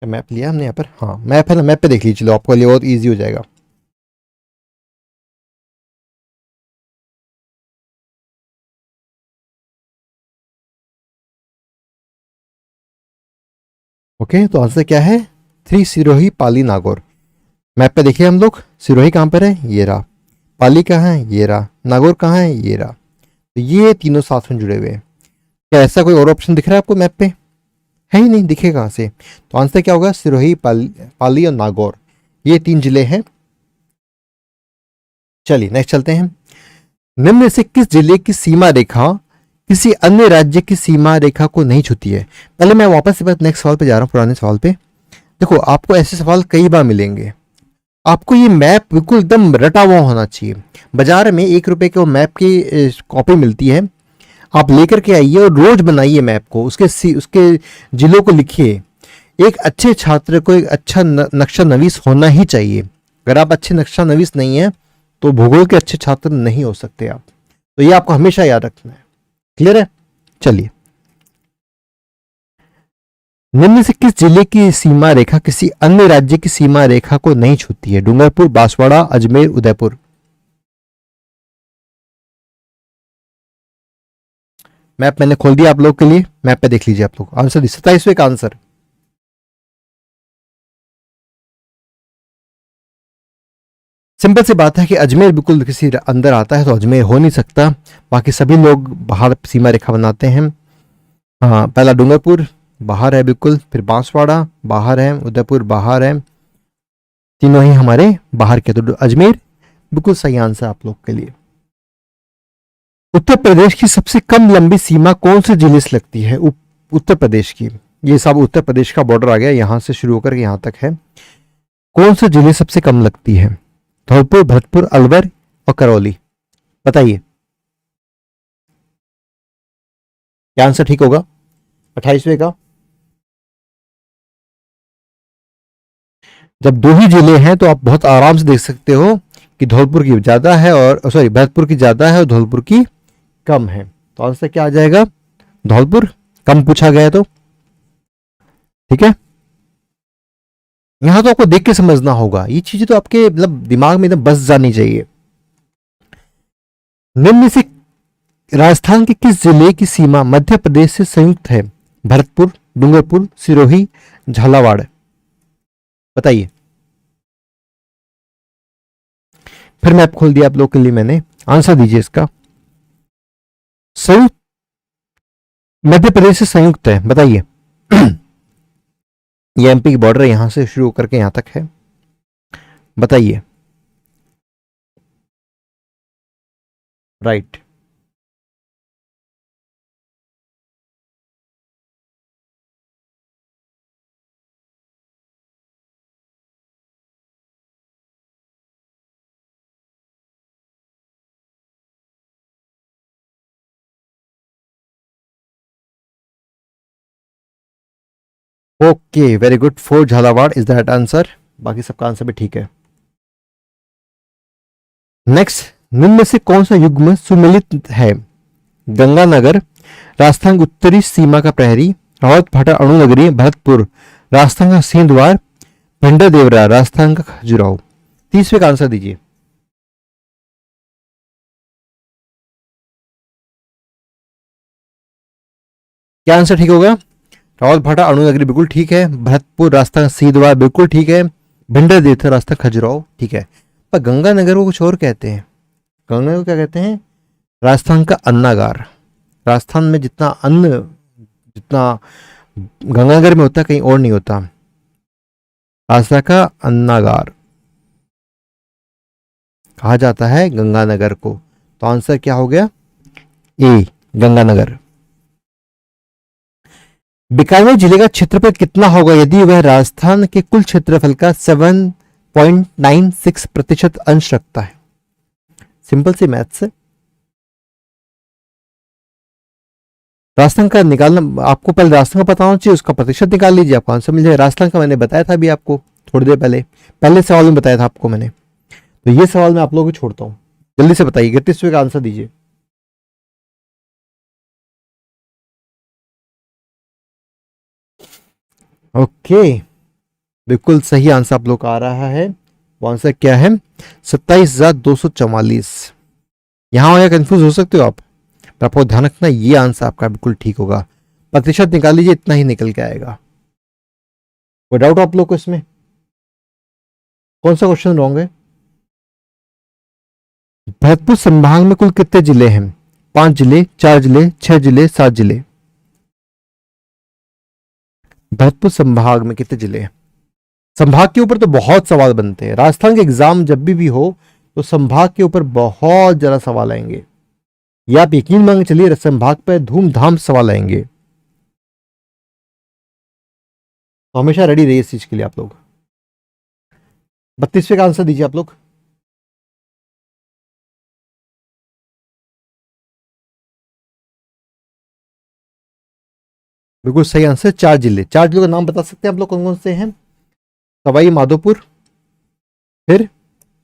मैप लिया हमने यहाँ पर। हाँ मैप है ना, मैप पे देख लीजिए, चलो आपके लिए बहुत ईजी हो जाएगा। ओके तो आंसर क्या है, 3 सिरोही पाली नागौर। मैप पे देखिए हम लोग, सिरोही कहाँ पर है, ये रहा। पाली कहाँ है, ये रहा। नागौर कहाँ है, ये रहा। तो ये तीनों साथ में जुड़े हुए हैं। क्या ऐसा कोई और ऑप्शन दिख रहा है आपको मैप पे, है ही नहीं, दिखे कहाँ से। तो आंसर क्या होगा, सिरोही, पाली और नागौर, ये 3 जिले हैं। चलिए नेक्स्ट चलते हैं। निम्न में से किस जिले की सीमा रेखा किसी अन्य राज्य की सीमा रेखा को नहीं छूती है। पहले मैं वापस से नेक्स्ट सवाल पे जा रहा हूँ, पुराने सवाल पे। देखो आपको ऐसे सवाल कई बार मिलेंगे, आपको ये मैप बिल्कुल एकदम रटा हुआ होना चाहिए। बाजार में 1 रुपए के वो मैप की कॉपी मिलती है, आप लेकर के आइए और रोज बनाइए मैप को, उसके जिलों को लिखिए। एक अच्छे छात्र को एक अच्छा नक्शा नवीस होना ही चाहिए। अगर आप अच्छे नक्शा नवीस नहीं है तो भूगोल के अच्छे छात्र नहीं हो सकते आप। तो ये आपको हमेशा याद रखना है। क्लियर है। चलिए, निम्न से किस जिले की सीमा रेखा किसी अन्य राज्य की सीमा रेखा को नहीं छूती है। डूंगरपुर, बांसवाड़ा, अजमेर, उदयपुर। मैप मैंने खोल दिया आप लोग के लिए, मैप पे देख लीजिए आप लोग। आंसर 27वें का आंसर। सिंपल सी बात है कि अजमेर बिल्कुल किसी अंदर आता है, तो अजमेर हो नहीं सकता। बाकी सभी लोग बाहर सीमा रेखा बनाते हैं। हाँ, पहला डूंगरपुर बाहर है बिल्कुल, फिर बांसवाड़ा बाहर है, उदयपुर बाहर है, तीनों ही हमारे बाहर के। तो अजमेर बिल्कुल सही आंसर आप लोग के लिए। उत्तर प्रदेश की सबसे कम लंबी सीमा कौन से जिले से लगती है। उत्तर प्रदेश की, ये सब उत्तर प्रदेश का बॉर्डर आ गया, यहां से शुरू होकर यहां तक है। कौन से जिले सबसे कम लगती है। धौलपुर, भरतपुर, अलवर और करौली। बताइए क्या आंसर ठीक होगा। 28वें का। जब 2 ही जिले हैं तो आप बहुत आराम से देख सकते हो कि धौलपुर की ज्यादा है, और सॉरी भरतपुर की ज्यादा है और धौलपुर की कम है। तो आंसर क्या आ जाएगा, धौलपुर। कम पूछा गया है तो ठीक है। यहां तो आपको देख के समझना होगा, ये चीजें तो आपके मतलब दिमाग में एकदम बस जानी चाहिए। निम्न में से राजस्थान के किस जिले की सीमा मध्य प्रदेश से संयुक्त है। भरतपुर, डूंगरपुर, सिरोही, झालावाड़। बताइए। फिर मैप खोल दिया आप लोग के लिए मैंने, आंसर दीजिए इसका। संयुक्त, मध्य प्रदेश से संयुक्त है, बताइए। ये एमपी की बॉर्डर यहां से शुरू करके यहां तक है, बताइए। Right. Okay very good, four Jhalawar is that answer. बाकी सबका आंसर भी ठीक है। नेक्स्ट, निम्न में से कौन सा युग्म सुमेलित है। गंगानगर, राजस्थान की उत्तरी सीमा का प्रहरी, रावत भाटा अणु नगरी, भरतपुर राजस्थान का सिंह द्वार, भंडर देवरा राजस्थान का खजुराहो। 30वें का आंसर दीजिए। क्या आंसर ठीक होगा। रावत भाटा अणु नगरी बिल्कुल ठीक है, भरतपुर राजस्थान का सिंह द्वार बिल्कुल ठीक है, भिंडर देवरा राजस्थान खजुराहो ठीक है। पर गंगानगर को कुछ और कहते हैं। गंगानगर को क्या कहते हैं, राजस्थान का अन्नागार। राजस्थान में जितना अन्न, जितना गंगानगर में होता है कहीं और नहीं होता। राजस्थान का अन्नागार कहा जाता है गंगानगर को। तो आंसर क्या हो गया, ए गंगानगर। बीकानेर जिले का क्षेत्रफल कितना होगा यदि वह राजस्थान के कुल क्षेत्रफल का 7.96% अंश रखता है। सिंपल सी मैथ्स है। राजस्थान का निकालना, आपको पहले राजस्थान का पता होना चाहिए, उसका प्रतिशत निकाल लीजिए, आपको आंसर मिल जाएगा। राजस्थान का मैंने बताया था अभी आपको थोड़ी देर पहले, पहले सवाल में बताया था आपको मैंने। तो ये सवाल मैं आप लोगों को छोड़ता हूँ, जल्दी से बताइए 31वें का आंसर दीजिए। ओके, बिल्कुल सही आंसर आप लोग का आ रहा है। वो आंसर क्या है? 27,244। यहां आगे कंफ्यूज हो सकते हो आप, पर आपको ध्यान रखना ये आंसर आपका बिल्कुल ठीक होगा। प्रतिशत निकाल लीजिए, इतना ही निकल के आएगा। कोई डाउट आप लोग को इसमें? कौन सा क्वेश्चन रॉन्ग है? भरतपुर संभाग में कुल कितने जिले हैं? 5 जिले, 4 जिले, 6 जिले, 7 जिले। भरतपुर संभाग में कितने जिले हैं? संभाग के ऊपर तो बहुत सवाल बनते हैं, राजस्थान के एग्जाम जब भी हो तो संभाग के ऊपर बहुत ज्यादा सवाल आएंगे। ये आप यकीन मांग चलिए, संभाग पर धूमधाम सवाल आएंगे, तो हमेशा रेडी रहिए इस चीज के लिए आप लोग। 32वें का आंसर दीजिए आप लोग। बिल्कुल सही आंसर, 4 जिले। 4 जिलों का नाम बता सकते हैं आप लोग कौन कौन से हैं? सवाई माधोपुर, फिर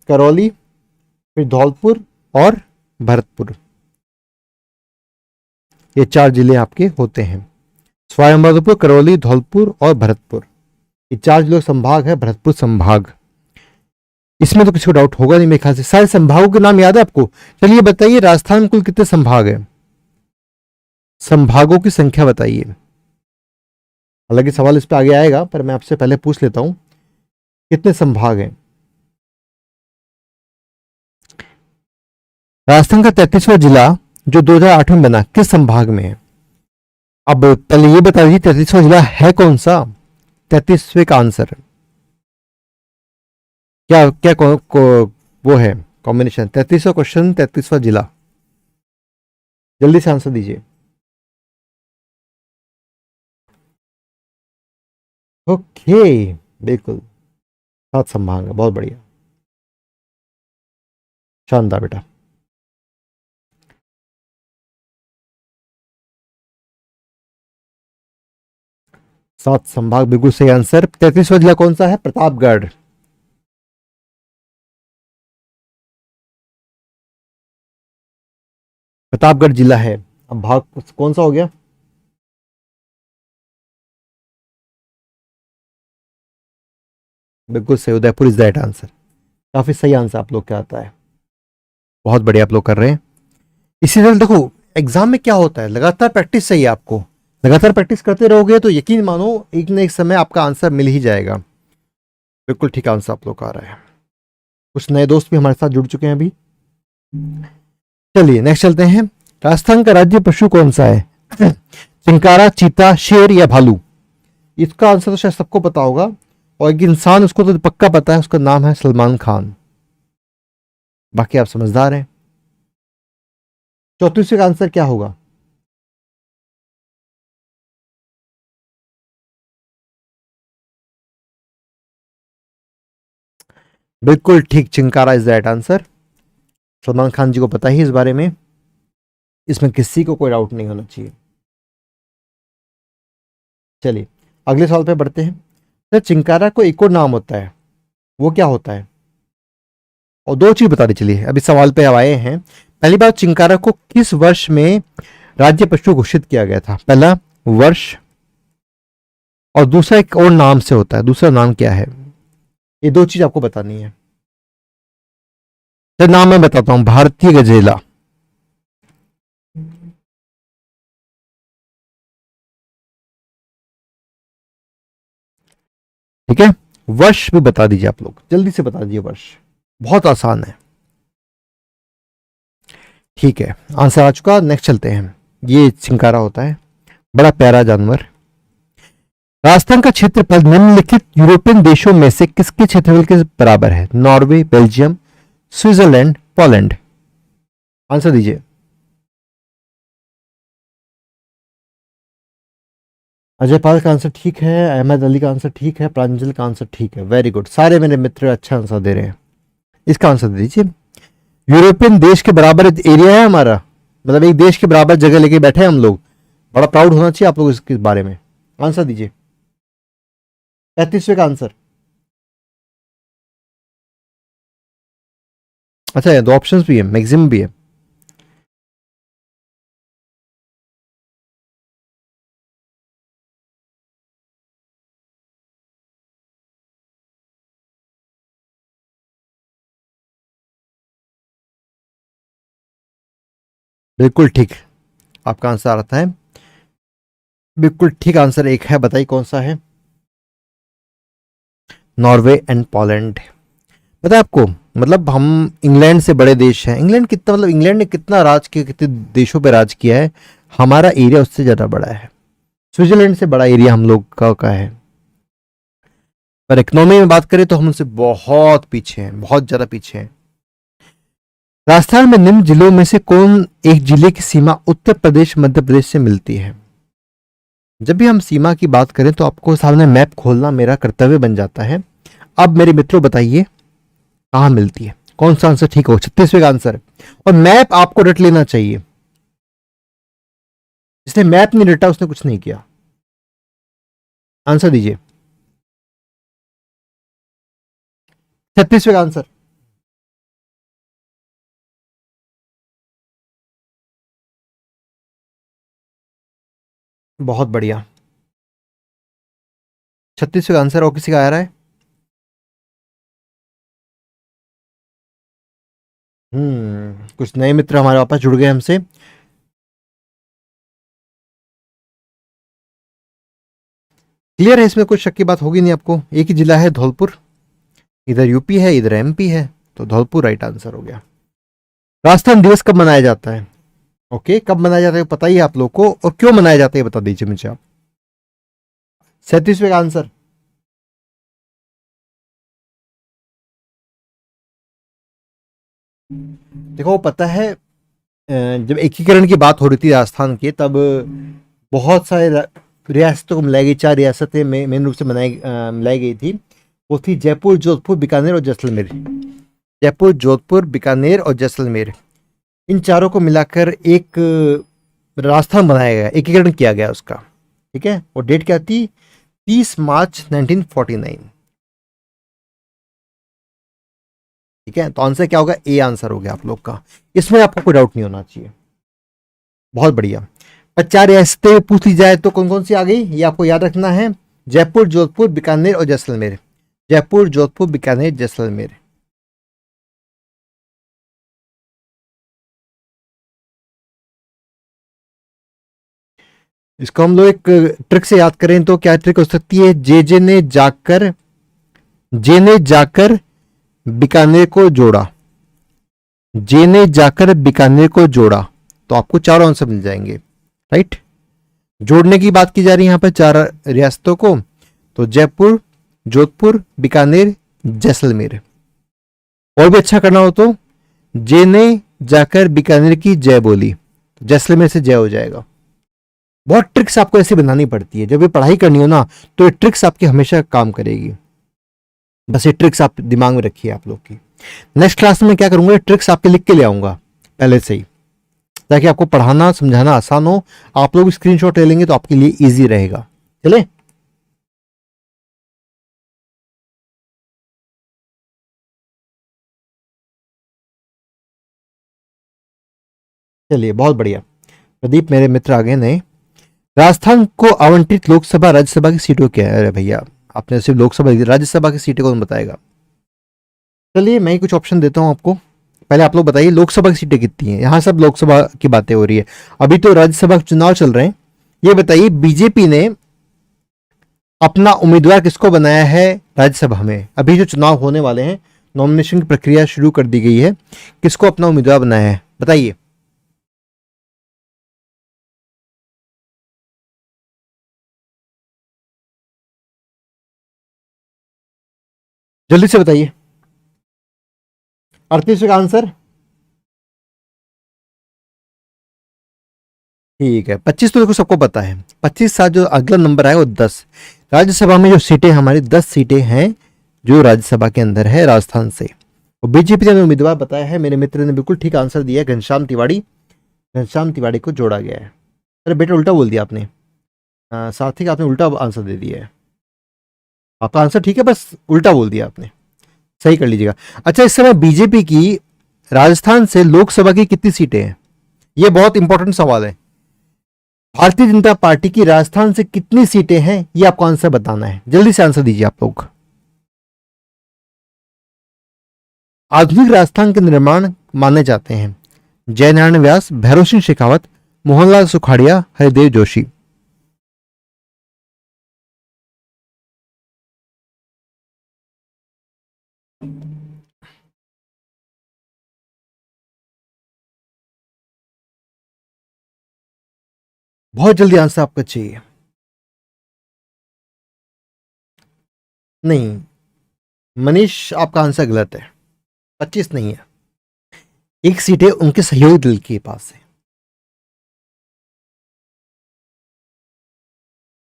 करौली, फिर धौलपुर और भरतपुर। ये 4 जिले आपके होते हैं, सवाई माधोपुर, करौली, धौलपुर और भरतपुर। ये 4 जिलों का संभाग है भरतपुर संभाग। इसमें तो किसी को डाउट होगा नहीं मेरे ख्याल से। सारे संभागों के नाम याद है आपको? चलिए बताइए, राजस्थान में कुल कितने संभाग है? संभागों की संख्या बताइए। हालांकि सवाल इस पे आगे आएगा, पर मैं आपसे पहले पूछ लेता हूं कितने संभाग हैं। राजस्थान का 33वां जिला जो 2008 में बना, किस संभाग में है? अब पहले ये बता दीजिए 33वां जिला है कौन सा? 33वें का आंसर क्या क्या वो है कॉम्बिनेशन? 33वां क्वेश्चन, 33वां जिला, जल्दी से आंसर दीजिए। ओके, बिल्कुल 7 संभाग है, बहुत बढ़िया, शानदार बेटा। सात संभाग, बिल्कुल सही आंसर। 33वां जिला कौन सा है? प्रतापगढ़। प्रतापगढ़ जिला है। अब भाग कौन सा हो गया? बिल्कुल सही, उदयपुर इज दैट आंसर। काफी सही आंसर आप लोग का आता है, बहुत बढ़िया आप लोग कर रहे हैं। इसी तरह देखो, एग्जाम में क्या होता है, लगातार प्रैक्टिस चाहिए आपको। लगातार प्रैक्टिस करते रहोगे तो यकीन मानो एक न एक समय आपका आंसर मिल ही जाएगा। बिल्कुल ठीक आंसर आप लोग का आ रहा है। कुछ नए दोस्त भी हमारे साथ जुड़ चुके हैं अभी। चलिए नेक्स्ट चलते हैं। राजस्थान का राज्य पशु कौन सा है? चिंकारा, चीता, शेर या भालू? इसका आंसर तो शायद सबको पता होगा, और एक इंसान उसको तो पक्का पता है, उसका नाम है सलमान खान। बाकी आप समझदार हैं। 34वें का आंसर क्या होगा? बिल्कुल ठीक, chinkara is that answer. Salman Khan ji को पता ही इस बारे में, इसमें किसी को कोई डाउट नहीं होना चाहिए। चलिए अगले सवाल पे बढ़ते हैं। सर चिंकारा को एक और नाम होता है, वो क्या होता है? और 2 चीज बता दी। चलिए अभी सवाल पे अब आए हैं। पहली बात, चिंकारा को किस वर्ष में राज्य पशु घोषित किया गया था? पहला वर्ष, और दूसरा एक और नाम से होता है, दूसरा नाम क्या है? ये 2 चीज आपको बतानी है। सर नाम मैं बताता हूं, भारतीय गजेला। ठीक है, वर्ष भी बता दीजिए आप लोग, जल्दी से बता दीजिए वर्ष, बहुत आसान है। ठीक है, आंसर आ चुका। नेक्स्ट चलते हैं। ये चिंकारा होता है, बड़ा प्यारा जानवर। राजस्थान का क्षेत्रफल निम्नलिखित यूरोपियन देशों में से किसके क्षेत्रफल के बराबर है? Norway, Belgium, Switzerland, Poland. Answer दीजिए। अजय पाल का आंसर ठीक है, अहमद अली का आंसर ठीक है, प्रांजल का आंसर ठीक है। वेरी गुड, सारे मेरे मित्र अच्छा आंसर दे रहे हैं। इसका आंसर दीजिए। यूरोपियन देश के बराबर एरिया है हमारा, मतलब एक देश के बराबर जगह लेके बैठे हैं हम लोग। बड़ा प्राउड होना चाहिए आप लोग इसके बारे में। आंसर दीजिए 35वें का आंसर। अच्छा है, दो ऑप्शंस भी है, मैक्सिमम भी है। बिल्कुल ठीक, आपका आंसर आता है। बिल्कुल ठीक आंसर एक है, बताइए कौन सा है। Norway and Poland. पता है आपको, मतलब हम इंग्लैंड से बड़े देश हैं। इंग्लैंड कितना, मतलब इंग्लैंड ने कितना राज किया, कितने देशों पे राज किया है, हमारा एरिया उससे ज़्यादा बड़ा है। स्विट्जरलैंड से बड़ा एरिया हम लोग का है। पर इकोनॉमी में बात करें तो हम उनसे बहुत पीछे हैं, बहुत ज़्यादा पीछे हैं। राजस्थान में निम्न जिलों में से कौन एक जिले की सीमा उत्तर प्रदेश मध्य प्रदेश से मिलती है। जब भी हम सीमा की बात करें तो आपको सामने मैप खोलना मेरा कर्तव्य बन जाता है। अब मेरे मित्रों बताइए कहाँ मिलती है, कौन सा आंसर ठीक हो। 36वें का आंसर है। और मैप आपको रट लेना चाहिए, जिसने मैप नहीं रटा उसने कुछ नहीं किया। आंसर दीजिए 36वें का आंसर। बहुत बढ़िया, 36वें का आंसर। और किसी का आ रहा है? कुछ नए मित्र हमारे वापस जुड़ गए हमसे। क्लियर है, इसमें कोई शक की बात होगी नहीं आपको। एक ही जिला है धौलपुर, इधर यूपी है इधर एमपी है, तो धौलपुर राइट आंसर हो गया। राजस्थान दिवस कब मनाया जाता है? ओके, कब मनाया जाता है पता ही आप लोग को, और क्यों मनाया जाता है बता दीजिए मुझे आप। 37वें का आंसर। देखो पता है, जब एकीकरण की बात हो रही थी राजस्थान की, तब बहुत सारे रियासतों को मिलाई गई। 4 रियासतें मेन रूप से मिलाई गई थी। वो थी जयपुर, जोधपुर, बीकानेर और जैसलमेर। जयपुर, जोधपुर, बीकानेर और जैसलमेर, इन चारों को मिलाकर एक राजस्थान बनाया गया, एकीकरण किया गया उसका। ठीक है, और डेट क्या थी? 30 मार्च 1949। ठीक है, तो आंसर क्या होगा? ए आंसर हो गया आप लोग का। इसमें आपको कोई डाउट नहीं होना चाहिए। बहुत बढ़िया। पर 4 रियासतें पूछ ली जाए तो कौन कौन सी आ गई, ये आपको याद रखना है। जयपुर, जोधपुर, बीकानेर और जैसलमेर। जयपुर, जोधपुर, बीकानेर, जैसलमेर। इसको हम लोग एक ट्रिक से याद करें तो क्या ट्रिक हो सकती है? जे ने जाकर बीकानेर को जोड़ा। जे ने जाकर बीकानेर को जोड़ा, तो आपको चारों आंसर मिल जाएंगे। राइट, जोड़ने की बात की जा रही है यहाँ पर 4 रियासतों को, तो जयपुर, जोधपुर, बीकानेर, जैसलमेर। और भी अच्छा करना हो तो जे ने जाकर बीकानेर की जय बोली, तो जैसलमेर से जय हो जाएगा। बहुत ट्रिक्स आपको ऐसी बनानी पड़ती है, जब ये पढ़ाई करनी हो ना, तो ये ट्रिक्स आपकी हमेशा काम करेगी। बस ये ट्रिक्स आप दिमाग में रखिए आप लोग की। नेक्स्ट क्लास में क्या करूंगा, ट्रिक्स आपके लिख के ले आऊंगा पहले से ही, ताकि आपको पढ़ाना समझाना आसान हो। आप लोग स्क्रीनशॉट ले लेंगे तो आपके लिए इजी रहेगा। चले, चलिए बहुत बढ़िया। प्रदीप मेरे मित्र आ गए नए। राजस्थान को आवंटित लोकसभा राज्यसभा की सीटों क्या है? अरे भैया, आपने सिर्फ लोकसभा, राज्यसभा की सीटें कौन बताएगा? चलिए मैं ही कुछ ऑप्शन देता हूं आपको। पहले आप लोग बताइए लोकसभा की सीटें कितनी हैं। यहाँ सब लोकसभा की बातें हो रही है, अभी तो राज्यसभा के चुनाव चल रहे हैं। ये बताइए बीजेपी ने अपना उम्मीदवार किसको बनाया है राज्यसभा में? अभी जो चुनाव होने वाले हैं, नॉमिनेशन की प्रक्रिया शुरू कर दी गई है। किसको अपना उम्मीदवार बनाया है बताइए। जल्दी से बताइए। 38 का आंसर। ठीक है, 25 तो देखो सबको पता है। 25 साथ जो अगला नंबर आया वो 10। राज्यसभा में जो सीटें हमारी 10 सीटें हैं जो राज्यसभा के अंदर है राजस्थान से। और बीजेपी ने उम्मीदवार बताया है, मेरे मित्र ने बिल्कुल ठीक आंसर दिया है, घनश्याम तिवाड़ी। घनश्याम तिवाड़ी को जोड़ा गया है। अरे बेटा उल्टा बोल दिया आपने। सात्विक आपने उल्टा आंसर दे दिया है। आपका आंसर ठीक है, बस उल्टा बोल दिया आपने। सही कर लीजिएगा। अच्छा, इस समय बीजेपी की राजस्थान से लोकसभा की कितनी सीटें हैं? ये बहुत इंपॉर्टेंट सवाल है। भारतीय जनता पार्टी की राजस्थान से कितनी सीटें हैं, ये आपको आंसर बताना है। जल्दी से आंसर दीजिए आप लोग। आधुनिक राजस्थान के निर्माण माने जाते हैं जयनारायण व्यास, भैरव सिंह शेखावत, मोहनलाल सुखाड़िया, हरिदेव जोशी। बहुत जल्दी आंसर आपका चाहिए। नहीं, मनीष आपका आंसर गलत है। 25 नहीं है। एक सीट है उनके सहयोगी दल के पास है।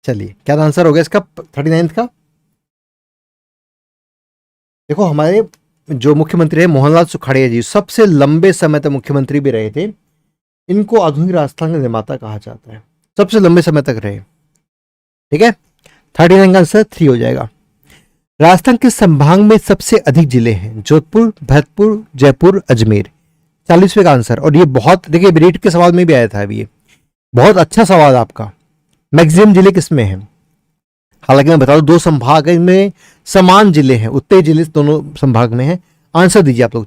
चलिए, क्या आंसर हो गया इसका 39 का? देखो, हमारे जो मुख्यमंत्री है मोहनलाल सुखाड़िया जी सबसे लंबे समय तक मुख्यमंत्री भी रहे थे। इनको आधुनिक राजस्थान का निर्माता कहा जाता है, सबसे लंबे समय तक रहे। ठीक है, 39 का आंसर 3 हो जाएगा। राजस्थान के संभाग में सबसे अधिक जिले हैं जोधपुर, भरतपुर, जयपुर, अजमेर। 40वें का आंसर। और ये बहुत, देखिए रीट के सवाल में भी आया था अभी ये। बहुत अच्छा सवाल आपका। मैक्सिमम जिले किसमें हैं? हालांकि मैं बता दूं, दो संभाग है इनमें, समान जिले हैं, उतने जिले दोनों संभाग में हैं। आंसर दीजिए आप लोग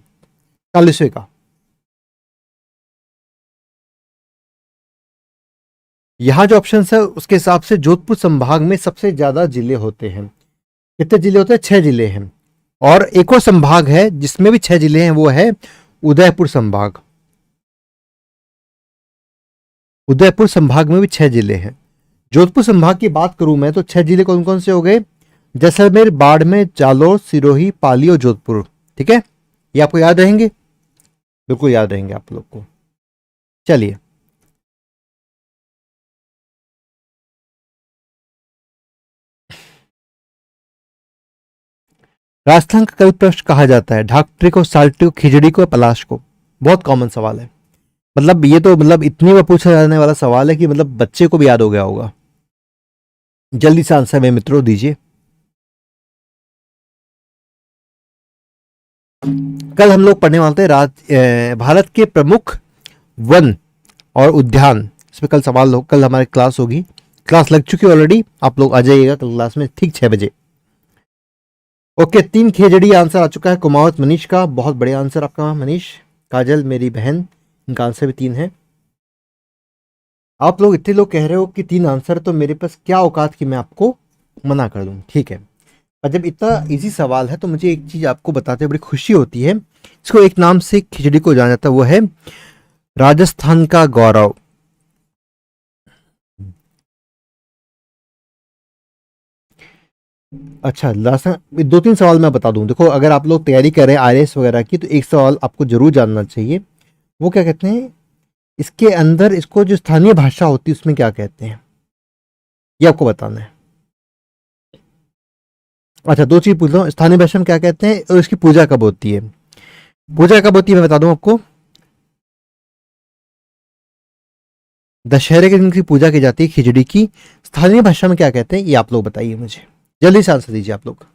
40वें का। यहाँ जो ऑप्शन है उसके हिसाब से जोधपुर संभाग में सबसे ज्यादा जिले होते हैं। कितने जिले होते हैं? 6 जिले हैं। और एक और संभाग है जिसमें भी 6 जिले हैं, वो है उदयपुर संभाग। उदयपुर संभाग में भी 6 जिले हैं। जोधपुर संभाग की बात करूं मैं तो 6 जिले कौन कौन से हो गए? जैसलमेर, बाड़मेर, जालोर, सिरोही, पाली और जोधपुर। ठीक है, ये आपको याद रहेंगे? बिल्कुल याद रहेंगे आप लोग को। चलिए, राजस्थान का कवि प्रश्न कहा जाता है ढाकटरी को, साल्टी को, खिचड़ी को, पलाश को। बहुत कॉमन सवाल है। मतलब ये तो मतलब इतनी बार पूछा जाने वाला सवाल है कि मतलब बच्चे को भी याद हो गया होगा। जल्दी से आंसर मेरे मित्रों दीजिए। कल हम लोग पढ़ने वाले थे भारत के प्रमुख वन और उद्यान। इस पर कल सवाल हो, कल हमारी क्लास होगी। क्लास लग चुकी है ऑलरेडी, आप लोग आ जाइएगा कल क्लास में ठीक 6 बजे। ओके, 3 खेजड़ी आंसर आ चुका है कुमावत मनीष का। बहुत बढ़िया आंसर आपका मनीष। काजल मेरी बहन, इनका आंसर भी 3 है। आप लोग इतने लोग कह रहे हो कि 3 आंसर, तो मेरे पास क्या औकात कि मैं आपको मना कर दूं। ठीक है, और जब इतना इजी सवाल है तो मुझे एक चीज आपको बताते हुए बड़ी खुशी होती है। इसको एक नाम से खिचड़ी को जाना जाता है, वो है राजस्थान का गौरव। अच्छा, लास्ट 2-3 सवाल मैं बता दूं। देखो, अगर आप लोग तैयारी कर रहे हैं आईएएस वगैरह की, तो एक सवाल आपको जरूर जानना चाहिए। वो क्या कहते हैं, इसके अंदर इसको जो स्थानीय भाषा होती है उसमें क्या कहते हैं, ये आपको बताना है। अच्छा, 2 चीज पूछ लो, स्थानीय भाषा में क्या कहते हैं और इसकी पूजा कब होती है। पूजा कब होती है मैं बता दूं आपको। दशहरे के दिन की पूजा की जाती है खिचड़ी की। स्थानीय भाषा में क्या कहते हैं ये आप लोग बताइए मुझे। जल्दी से आंसर दीजिए आप लोग।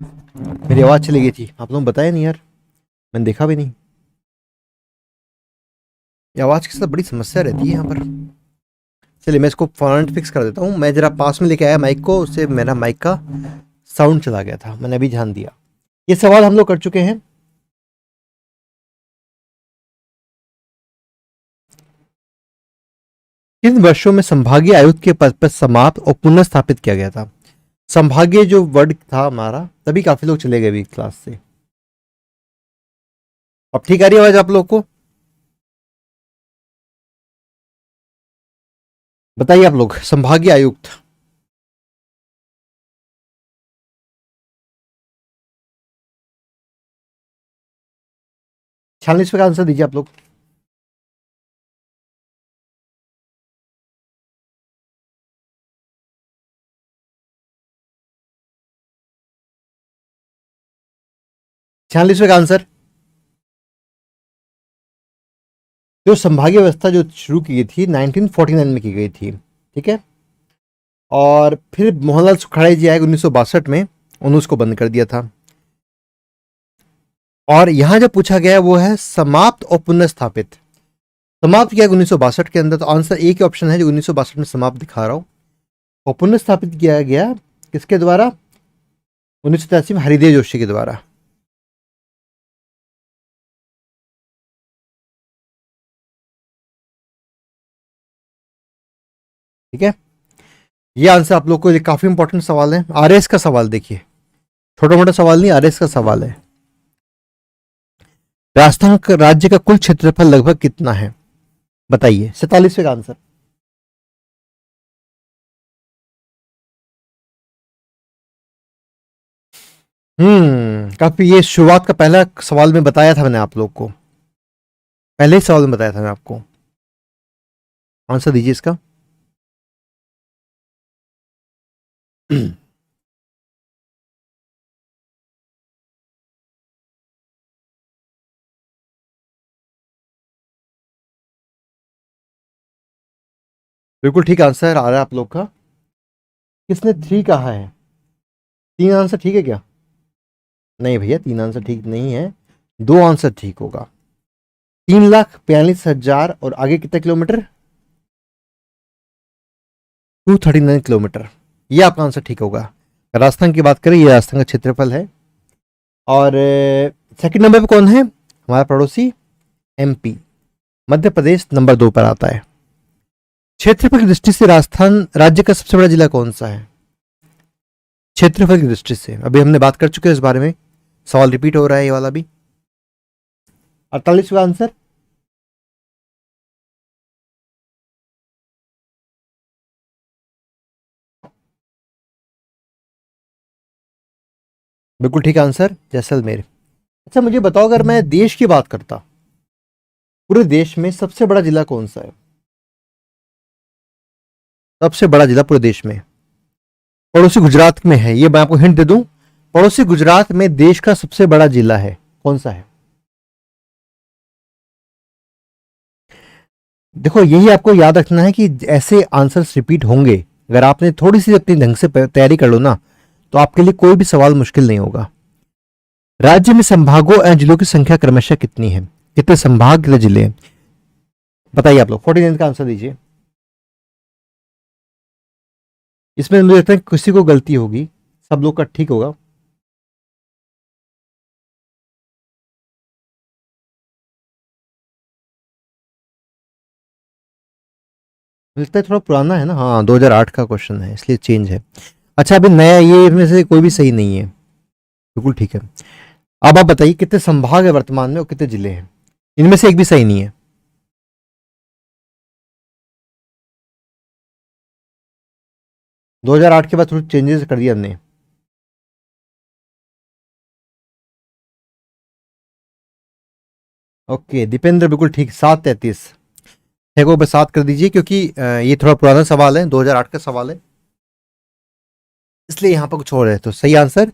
मेरी आवाज चली गई थी, आप लोगों ने बताया नहीं यार, मैंने देखा भी नहीं। ये आवाज के साथ बड़ी समस्या रहती है यहाँ पर। चलिए मैं इसको फॉन्ट फिक्स कर देता हूँ। मैं जरा पास में लेके आया माइक को, उससे मेरा माइक का साउंड चला गया था, मैंने अभी ध्यान दिया। ये सवाल हम लोग कर चुके हैं। किन वर्षों में संभागीय आयुक्त के पद पर समाप्त और पुनः स्थापित किया गया था? संभागीय जो वर्ड था हमारा, तभी काफी लोग चले गए भी क्लास से। अब ठीक आ रही है आवाज आप लोग को? बताइए आप लोग, संभागीय आयुक्त। 46 का आंसर दीजिए आप लोग। छियालीसवें का आंसर। जो संभागीय व्यवस्था जो शुरू की गई थी 1949 में की गई थी, ठीक है। और फिर मोहनलाल सुखाड़े जी आए 1962 में, उन्होंने उसको बंद कर दिया था। और यहां जो पूछा गया है वो है समाप्त और पुनः स्थापित। समाप्त किया 1962 के अंदर, तो आंसर एक ही ऑप्शन है जो 1962 में समाप्त दिखा रहा हूं। और पुनः स्थापित किया गया किसके द्वारा? 1983 में हरिदेव जोशी के द्वारा। ठीक है, ये आंसर आप लोग को, ये काफी इंपॉर्टेंट सवाल है। आरएस का सवाल देखिए, छोटा मोटा सवाल नहीं, आरएस का सवाल है। राजस्थान राज्य का कुल क्षेत्रफल लगभग कितना है? बताइए। 47वें का आंसर। काफी, ये शुरुआत का पहला सवाल में बताया था मैंने आप लोग को, पहले ही सवाल में बताया था मैं आपको। आंसर दीजिए इसका। बिल्कुल ठीक आंसर आ रहा है आप लोग का। किसने 3 कहा है? 3 आंसर ठीक है क्या? नहीं भैया, 3 आंसर ठीक नहीं है, 2 आंसर ठीक होगा। 3,42,000 और आगे कितने किलोमीटर? 239 किलोमीटर, ये आपका आंसर ठीक होगा। राजस्थान की बात करें, ये राजस्थान का क्षेत्रफल है। और सेकंड नंबर पे कौन है? हमारा पड़ोसी एमपी। मध्य प्रदेश नंबर 2 पर आता है। क्षेत्रफल की दृष्टि से राजस्थान राज्य का सबसे बड़ा जिला कौन सा है? क्षेत्रफल की दृष्टि से अभी हमने बात कर चुके हैं इस बारे में, सवाल रिपीट हो रहा है ये वाला भी। 48वां आंसर। बिल्कुल ठीक आंसर, जैसलमेर। अच्छा मुझे बताओ, अगर मैं देश की बात करता, पूरे देश में सबसे बड़ा जिला कौन सा है? सबसे बड़ा जिला पूरे देश में पड़ोसी गुजरात में है। ये मैं आपको हिंट दे दूं, पड़ोसी गुजरात में देश का सबसे बड़ा जिला है, कौन सा है? देखो यही आपको याद रखना है कि ऐसे आंसर्स रिपीट होंगे। अगर आपने थोड़ी सी अपनी ढंग से तैयारी कर लो ना, तो आपके लिए कोई भी सवाल मुश्किल नहीं होगा। राज्य में संभागों और जिलों की संख्या क्रमशः कितनी है? कितने संभाग, कितने जिले हैं? बताइए आप लोग, 49 का आंसर दीजिए। इसमें मुझे लगता है किसी को गलती होगी, सब लोग का ठीक होगा। मुझे लगता है थोड़ा पुराना है ना, हाँ 2008 का क्वेश्चन है इसलिए चेंज है। अच्छा अभी नया, ये इनमें से कोई भी सही नहीं है। बिल्कुल ठीक है। अब आप बताइए कितने संभाग है वर्तमान में और कितने जिले हैं? इनमें से एक भी सही नहीं है। 2008 के बाद थोड़ी चेंजेस कर दिया हमने। ओके दीपेंद्र, बिल्कुल ठीक, 7:33। छः को 7 कर दीजिए, क्योंकि ये थोड़ा पुराना सवाल है, 2008 का सवाल है, इसलिए यहाँ पर कुछ और है। तो सही आंसर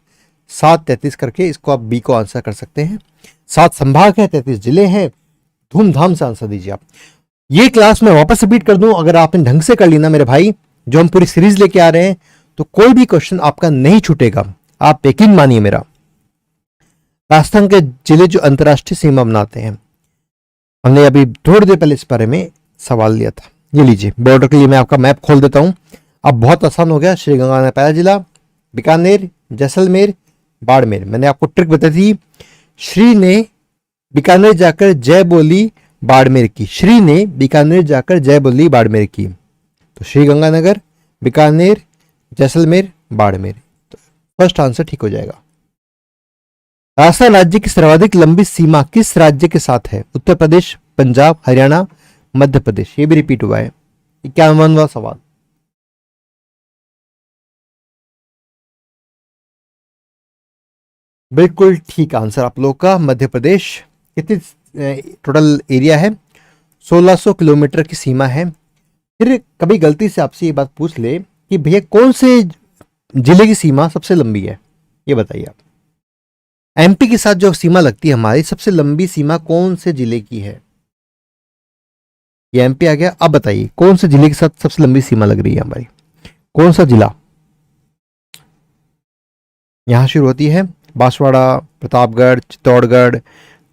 7:33 करके इसको आप बी को आंसर कर सकते हैं। 7 संभाग है, 33 जिले हैं। धूमधाम से आंसर दीजिए आप। ये क्लास मैं वापस रिपीट कर दूं, अगर आपने ढंग से कर ली ना मेरे भाई, जो हम पूरी सीरीज लेके आ रहे हैं, तो कोई भी क्वेश्चन आपका नहीं छूटेगा। आप यकीन मानिए मेरा, राजस्थान के जिले जो अंतर्राष्ट्रीय सीमा बनाते हैं, हमने अभी थोड़ी देर पहले इस बारे में सवाल लिया था। ये लीजिए, बॉर्डर के लिए मैं आपका मैप खोल देता हूं। अब बहुत आसान हो गया। श्रीगंगानगर पहला जिला, बीकानेर, जैसलमेर, बाड़मेर। मैंने आपको ट्रिक बताई थी, श्री ने बीकानेर जाकर जय बोली बाड़मेर की, श्री ने बीकानेर जाकर जय बोली बाड़मेर की। तो श्रीगंगानगर, बीकानेर, जैसलमेर, बाड़मेर। तो फर्स्ट आंसर ठीक हो जाएगा। राजस्थान राज्य की सर्वाधिक लंबी सीमा किस राज्य के साथ है? उत्तर प्रदेश, पंजाब, हरियाणा, मध्य प्रदेश। ये भी रिपीट हुआ है। 51वां सवाल। बिल्कुल ठीक आंसर आप लोग का, मध्य प्रदेश। कितनी टोटल एरिया है? 1600 किलोमीटर की सीमा है। फिर कभी गलती से आपसे ये बात पूछ ले कि भैया कौन से जिले की सीमा सबसे लंबी है, ये बताइए आप। एमपी के साथ जो सीमा लगती है हमारी, सबसे लंबी सीमा कौन से जिले की है? ये एमपी आ गया। अब बताइए कौन से जिले के साथ सबसे लंबी सीमा लग रही है हमारी? कौन सा जिला? यहां शुरू होती है बांसवाड़ा, प्रतापगढ़, चित्तौड़गढ़,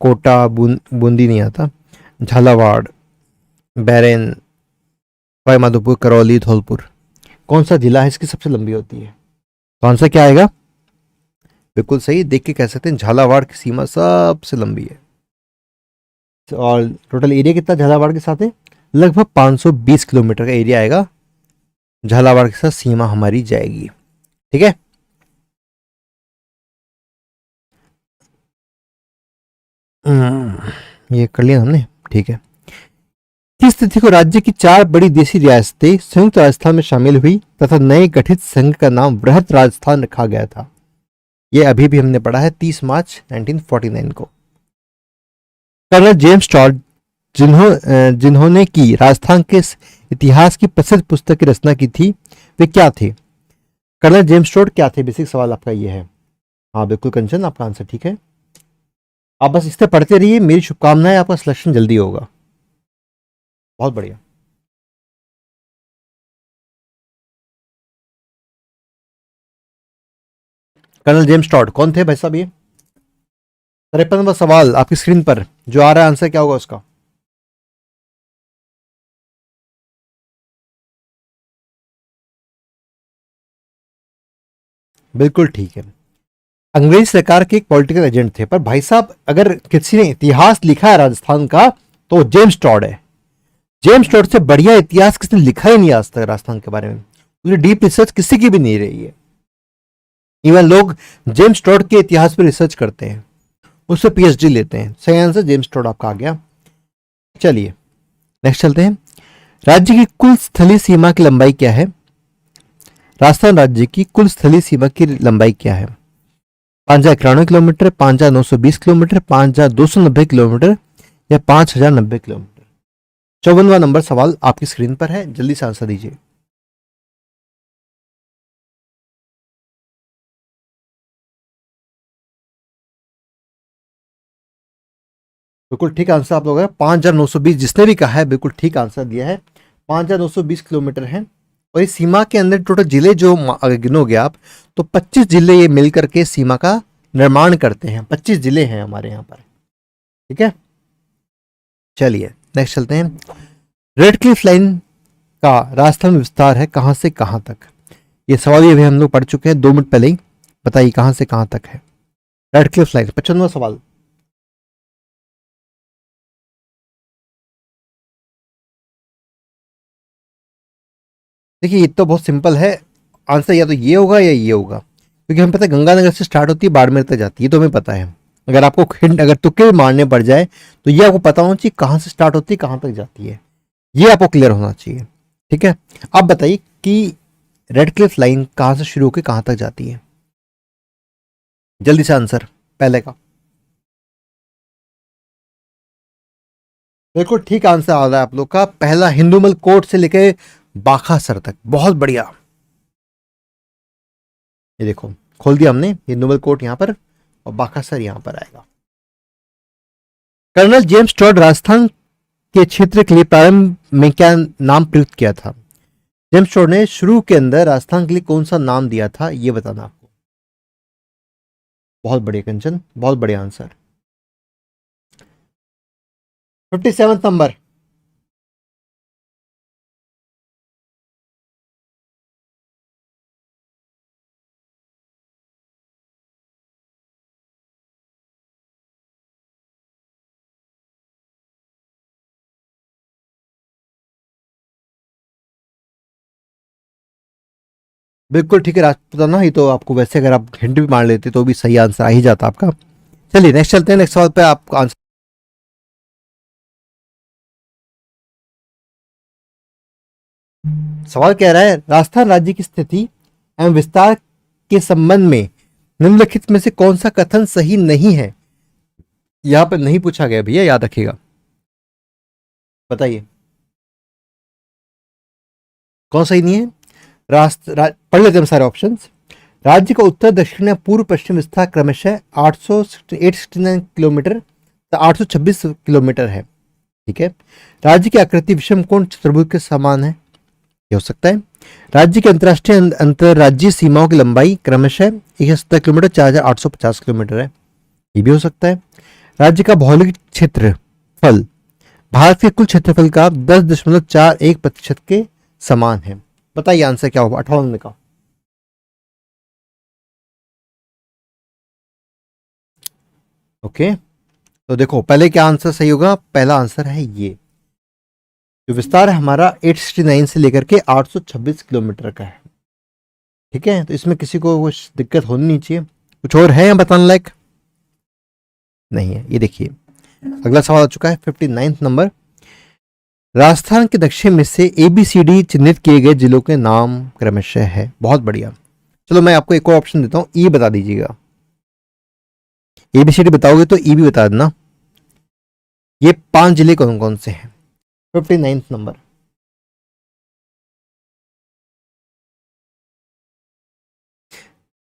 कोटा, बूंदी नहीं आता, झालावाड़, बैरेन, सवाई माधोपुर, करौली, धौलपुर। कौन सा जिला है इसकी सबसे लंबी होती है? तो आंसर क्या आएगा? बिल्कुल सही, देख के कह सकते हैं झालावाड़ की सीमा सबसे लंबी है। और टोटल एरिया कितना झालावाड़ के साथ है? लगभग 520 किलोमीटर का एरिया आएगा, झालावाड़ के साथ सीमा हमारी जाएगी। ठीक है, ये कर लिया हमने। ठीक है, किस तिथि को राज्य की 4 बड़ी देशी रियासतें संयुक्त राजस्थान में शामिल हुई तथा नए गठित संघ का नाम वृहत राजस्थान रखा गया था? ये अभी भी हमने पढ़ा है, 30 मार्च 1949 को। कर्नल जेम्स टॉड जिन्होंने की राजस्थान के इतिहास की प्रसिद्ध पुस्तक की रचना की थी, वे क्या थे? कर्नल जेम्स टॉड क्या थे? बेसिक सवाल आपका ये है। हाँ बिल्कुल कंचन, आपका आंसर ठीक है। आप बस इससे पढ़ते रहिए, मेरी शुभकामनाएं, आपका सिलेक्शन जल्दी होगा। बहुत बढ़िया। कर्नल जेम्स टॉड कौन थे भाई साहब? ये 53वां सवाल आपकी स्क्रीन पर जो आ रहा है, आंसर क्या होगा उसका? बिल्कुल ठीक है, अंग्रेज सरकार के एक पॉलिटिकल एजेंट थे। पर भाई साहब अगर किसी ने इतिहास लिखा है राजस्थान का तो जेम्स टॉड है। जेम्स टॉड से बढ़िया इतिहास किसने लिखा ही नहीं आज तक राजस्थान के बारे में। उसकी डीप रिसर्च किसी की भी नहीं रही है। इवन लोग जेम्स टॉड के इतिहास पर रिसर्च करते हैं, उससे पीएचडी लेते हैं। सही आंसर जेम्स टॉड आपका आ गया। चलिए नेक्स्ट चलते हैं। राज्य की कुल स्थलीय सीमा की लंबाई क्या है? राजस्थान राज्य की कुल स्थलीय सीमा की लंबाई क्या है? 5091 किलोमीटर, 5920 किलोमीटर, 5290 किलोमीटर या 5090 किलोमीटर? 54वां नंबर सवाल आपकी स्क्रीन पर है, जल्दी से आंसर दीजिए। बिल्कुल ठीक आंसर आप लोग है, 5920। जिसने भी कहा है बिल्कुल ठीक आंसर दिया है, 5920 किलोमीटर है। और इस सीमा के अंदर टोटल जिले जो अगर गिनोगे आप तो 25 जिले ये मिलकर के सीमा का निर्माण करते हैं। 25 जिले हैं हमारे यहाँ पर। ठीक है, चलिए नेक्स्ट चलते हैं। रेड क्लिफ लाइन का राजस्थान विस्तार है कहां से कहां तक? ये सवाल ये भी हम लोग पढ़ चुके हैं 2 मिनट पहले ही। बताइए कहां से कहां तक है रेड क्लिफ लाइन? 55वां सवाल। देखिए ये तो बहुत सिंपल है, आंसर या तो ये होगा या ये होगा, क्योंकि हमें पता है गंगानगर से स्टार्ट होती है, बाड़मेर तक जाती है, तो हमें पता है। अगर आपको हिंट, अगर तुक्के मारने पड़ जाए तो ये आपको पता होना चाहिए कहाँ से स्टार्ट होती है कहाँ तक जाती है, ये आपको क्लियर होना चाहिए। ठीक है, अब बताइए कि रेड क्लिफ लाइन कहाँ से शुरू होकर कहाँ तक जाती है? जल्दी से आंसर पहले का। बिल्कुल ठीक आंसर आ रहा है आप लोग का, पहला हिंदूमल कोट से लेके बाखासर तक। बहुत बढ़िया, ये देखो खोल दिया हमने हिंदूमल कोट यहाँ पर और बाखासर यहाँ पर आएगा। कर्नल जेम्स टॉड राजस्थान के क्षेत्र के लिए प्रारंभ में क्या नाम प्रयुक्त किया था? जेम्स टॉड ने शुरू के अंदर राजस्थान के लिए कौन सा नाम दिया था, ये बताना आपको। बहुत बढ़िया कंचन, बहुत बढ़िया आंसर। 57 नंबर। बिल्कुल ठीक है राजपूत ना, ये तो आपको वैसे अगर आप हिंट भी मार लेते तो भी सही आंसर आ ही जाता आपका। चलिए नेक्स्ट चलते हैं, नेक्स्ट सवाल पे आपको आंसर। सवाल कह रहा है राजस्थान राज्य की स्थिति एवं विस्तार के संबंध में निम्नलिखित में से कौन सा कथन सही नहीं है। यहां पर नहीं पूछा गया भैया, याद रखिएगा। बताइए कौन सही नहीं है। पढ़ लेते हैं सारे ऑप्शंस। राज्य का उत्तर दक्षिण या पूर्व पश्चिम विस्तार क्रमशः 869 किलोमीटर 826 किलोमीटर है। ठीक है। राज्य की आकृति विषम कोण चतुर्भुज के समान है, ये हो सकता है। राज्य की अंतरराष्ट्रीय अंतरराज्यीय सीमाओं की लंबाई क्रमशः 170 किलोमीटर 4850 किलोमीटर है, ये भी हो सकता है। राज्य का भौगोलिक क्षेत्रफल भारत के कुल क्षेत्रफल का 10.41% के समान है। बताइए आंसर क्या होगा 58 का। ओके, तो देखो पहले क्या आंसर सही होगा। पहला आंसर है ये, जो विस्तार है हमारा 869 से लेकर के 826 किलोमीटर का है। ठीक है, तो इसमें किसी को कुछ दिक्कत होनी नहीं चाहिए। कुछ और है या बताने लायक? नहीं है। ये देखिए अगला सवाल आ चुका है 59 नंबर। राजस्थान के दक्षिण में से ABCD चिन्हित किए गए जिलों के नाम क्रमशः है। बहुत बढ़िया। चलो मैं आपको एक और ऑप्शन देता हूं, ई बता दीजिएगा। ABCD बताओगे तो ई भी बता देना। ये 5 जिले कौन कौन से हैं? 59 नंबर।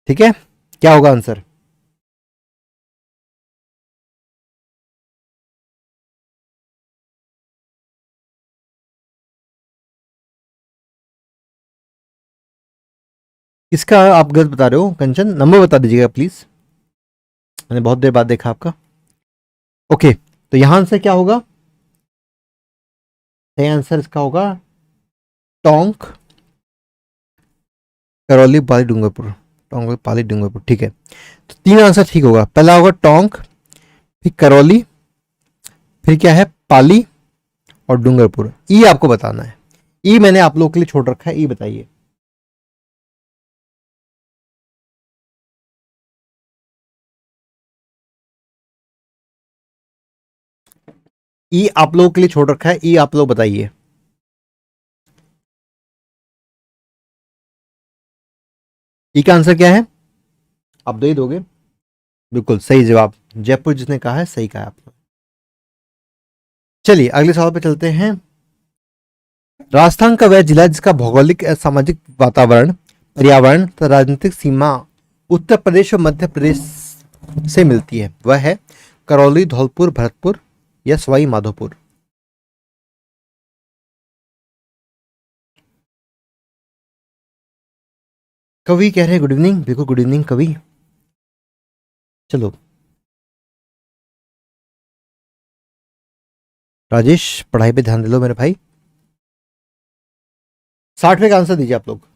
ठीक है, क्या होगा आंसर? किसका आप गलत बता रहे हो कंचन? नंबर बता दीजिएगा प्लीज, मैंने बहुत देर बाद देखा आपका। ओके, तो यहां आंसर क्या होगा? सही आंसर इसका होगा टोंक, करौली, पाली, डूंगरपुर। टोंक, पाली, डूंगरपुर। ठीक है, तो 3 आंसर ठीक होगा। पहला होगा टोंक, फिर करौली, फिर क्या है पाली और डूंगरपुर। ई आपको बताना है। ई मैंने आप लोगों के लिए छोड़ रखा है, ई बताइए। ई आप लोगों के लिए छोड़ रखा है, ई आप लोग बताइए। ई का आंसर क्या है? आप दे दोगे? बिल्कुल सही जवाब, जयपुर जिसने कहा है सही कहा आपने। चलिए अगले सवाल पे चलते हैं। राजस्थान का वह जिला जिसका भौगोलिक सामाजिक वातावरण, पर्यावरण तथा राजनीतिक सीमा उत्तर प्रदेश और मध्य प्रदेश से मिलती है, वह है करौली, धौलपुर, भरतपुर या सवाई माधोपुर। कवि कह रहे हैं गुड इवनिंग। बिल्कुल गुड इवनिंग कवि। चलो राजेश, पढ़ाई पे ध्यान दे लो मेरे भाई। 60वें का आंसर दीजिए आप लोग।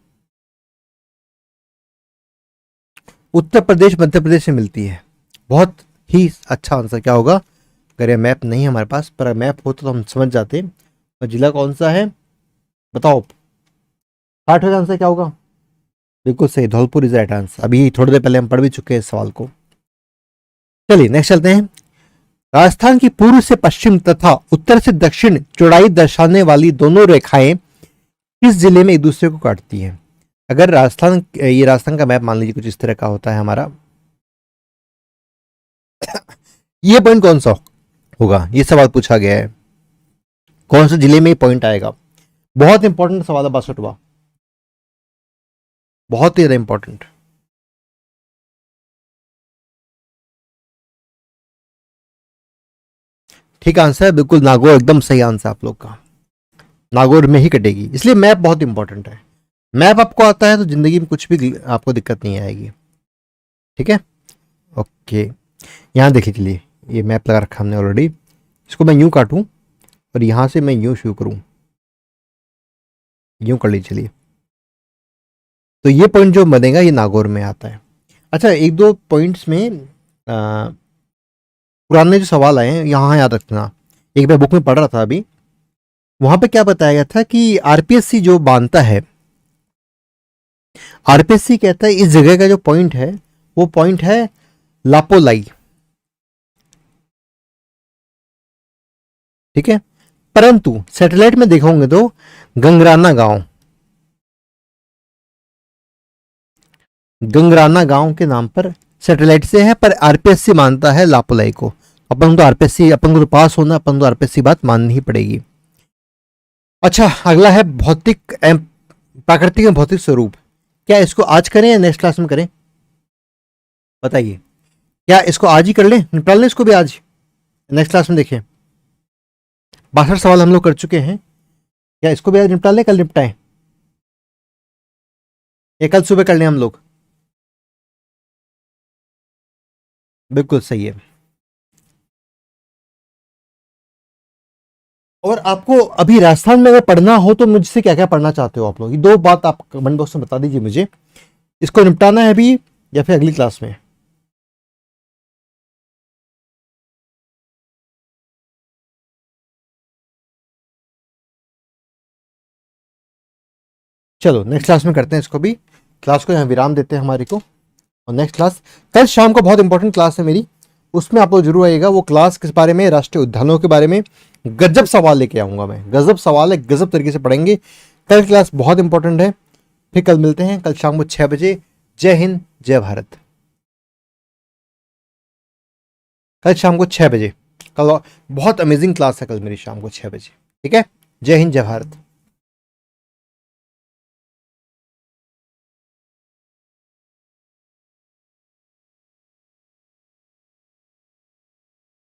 उत्तर प्रदेश मध्य प्रदेश से मिलती है। बहुत ही अच्छा आंसर क्या होगा? अगर ये मैप नहीं है हमारे पास, पर मैप होता तो हम समझ जाते। और जिला कौन सा है बताओ। 60वें का आंसर क्या होगा? बिल्कुल सही, धौलपुर इज राइट आंसर। अभी थोड़ी देर पहले हम पढ़ भी चुके हैं इस सवाल को। चलिए नेक्स्ट चलते हैं। राजस्थान की पूर्व से पश्चिम तथा उत्तर से दक्षिण चौड़ाई दर्शाने वाली दोनों रेखाएं किस जिले में एक दूसरे को काटती हैं? अगर राजस्थान, ये राजस्थान का मैप मान लीजिए कुछ इस तरह का होता है हमारा। ये पॉइंट कौन सा होगा, ये सवाल पूछा गया है। कौन से जिले में ये पॉइंट आएगा? बहुत इंपॉर्टेंट सवाल है 62वां, बहुत ही ज्यादा इंपॉर्टेंट। ठीक आंसर है बिल्कुल नागौर, एकदम सही आंसर आप लोग का। नागौर में ही कटेगी, इसलिए मैप बहुत इंपॉर्टेंट है। मैप आपको आता है तो जिंदगी में कुछ भी आपको दिक्कत नहीं आएगी। ठीक है, ओके, यहाँ देखिए, चलिए ये मैप लगा रखा हमने ऑलरेडी। इसको मैं यूं काटूं और यहाँ से मैं यूं शुरू करूं, यूं कर लीजिए। चलिए, तो ये पॉइंट जो बनेगा ये नागौर में आता है। अच्छा, एक दो पॉइंट्स में पुराने जो सवाल आए हैं यहाँ याद रखना। एक मैं बुक में पढ़ रहा था अभी, वहां पे क्या बताया गया था कि आरपीएससी जो बांधता है, आरपीएससी कहता है इस जगह का जो पॉइंट है वो पॉइंट है लापोलाई, ठीक है। परंतु सैटेलाइट में देखा होंगे तो गंगराना गांव, गंगराना गांव के नाम पर सैटेलाइट से है, पर आरपीएससी मानता है लापोलाई को। अपन तो आरपीएससी, अपन को तो पास होना, अपन तो आरपीएससी बात माननी ही पड़ेगी। अच्छा, अगला है भौतिक प्राकृतिक एवं भौतिक स्वरूप। क्या इसको आज करें या नेक्स्ट क्लास में करें, बताइए। क्या इसको आज ही कर लें, निपटा लें इसको भी आज, नेक्स्ट क्लास में देखें। 62 सवाल हम लोग कर चुके हैं, क्या इसको भी आज निपटा लें, कल निपटाएं, या कल सुबह कर लें हम लोग। बिल्कुल सही है। और आपको अभी राजस्थान में अगर पढ़ना हो तो मुझसे क्या क्या पढ़ना चाहते हो आप लोग, ये दो बात आप कमेंट बॉक्स में बता दीजिए मुझे। इसको निपटाना है अभी या फिर अगली क्लास में। चलो नेक्स्ट क्लास में करते हैं इसको भी। क्लास को यहाँ विराम देते हैं हमारी को, और नेक्स्ट क्लास कल शाम को बहुत इंपॉर्टेंट क्लास है मेरी, उसमें आप लोग जरूर आइएगा। वो क्लास किस बारे में, राष्ट्रीय उद्यानों के बारे में गजब सवाल लेके आऊंगा मैं, गजब सवाल है, गजब तरीके से पढ़ेंगे। कल क्लास बहुत इंपॉर्टेंट है। फिर कल मिलते हैं, कल शाम को 6 बजे। जय हिंद, जय भारत। कल शाम को 6 बजे, कल बहुत अमेजिंग क्लास है कल मेरी शाम को 6 बजे, ठीक है। जय हिंद, जय भारत।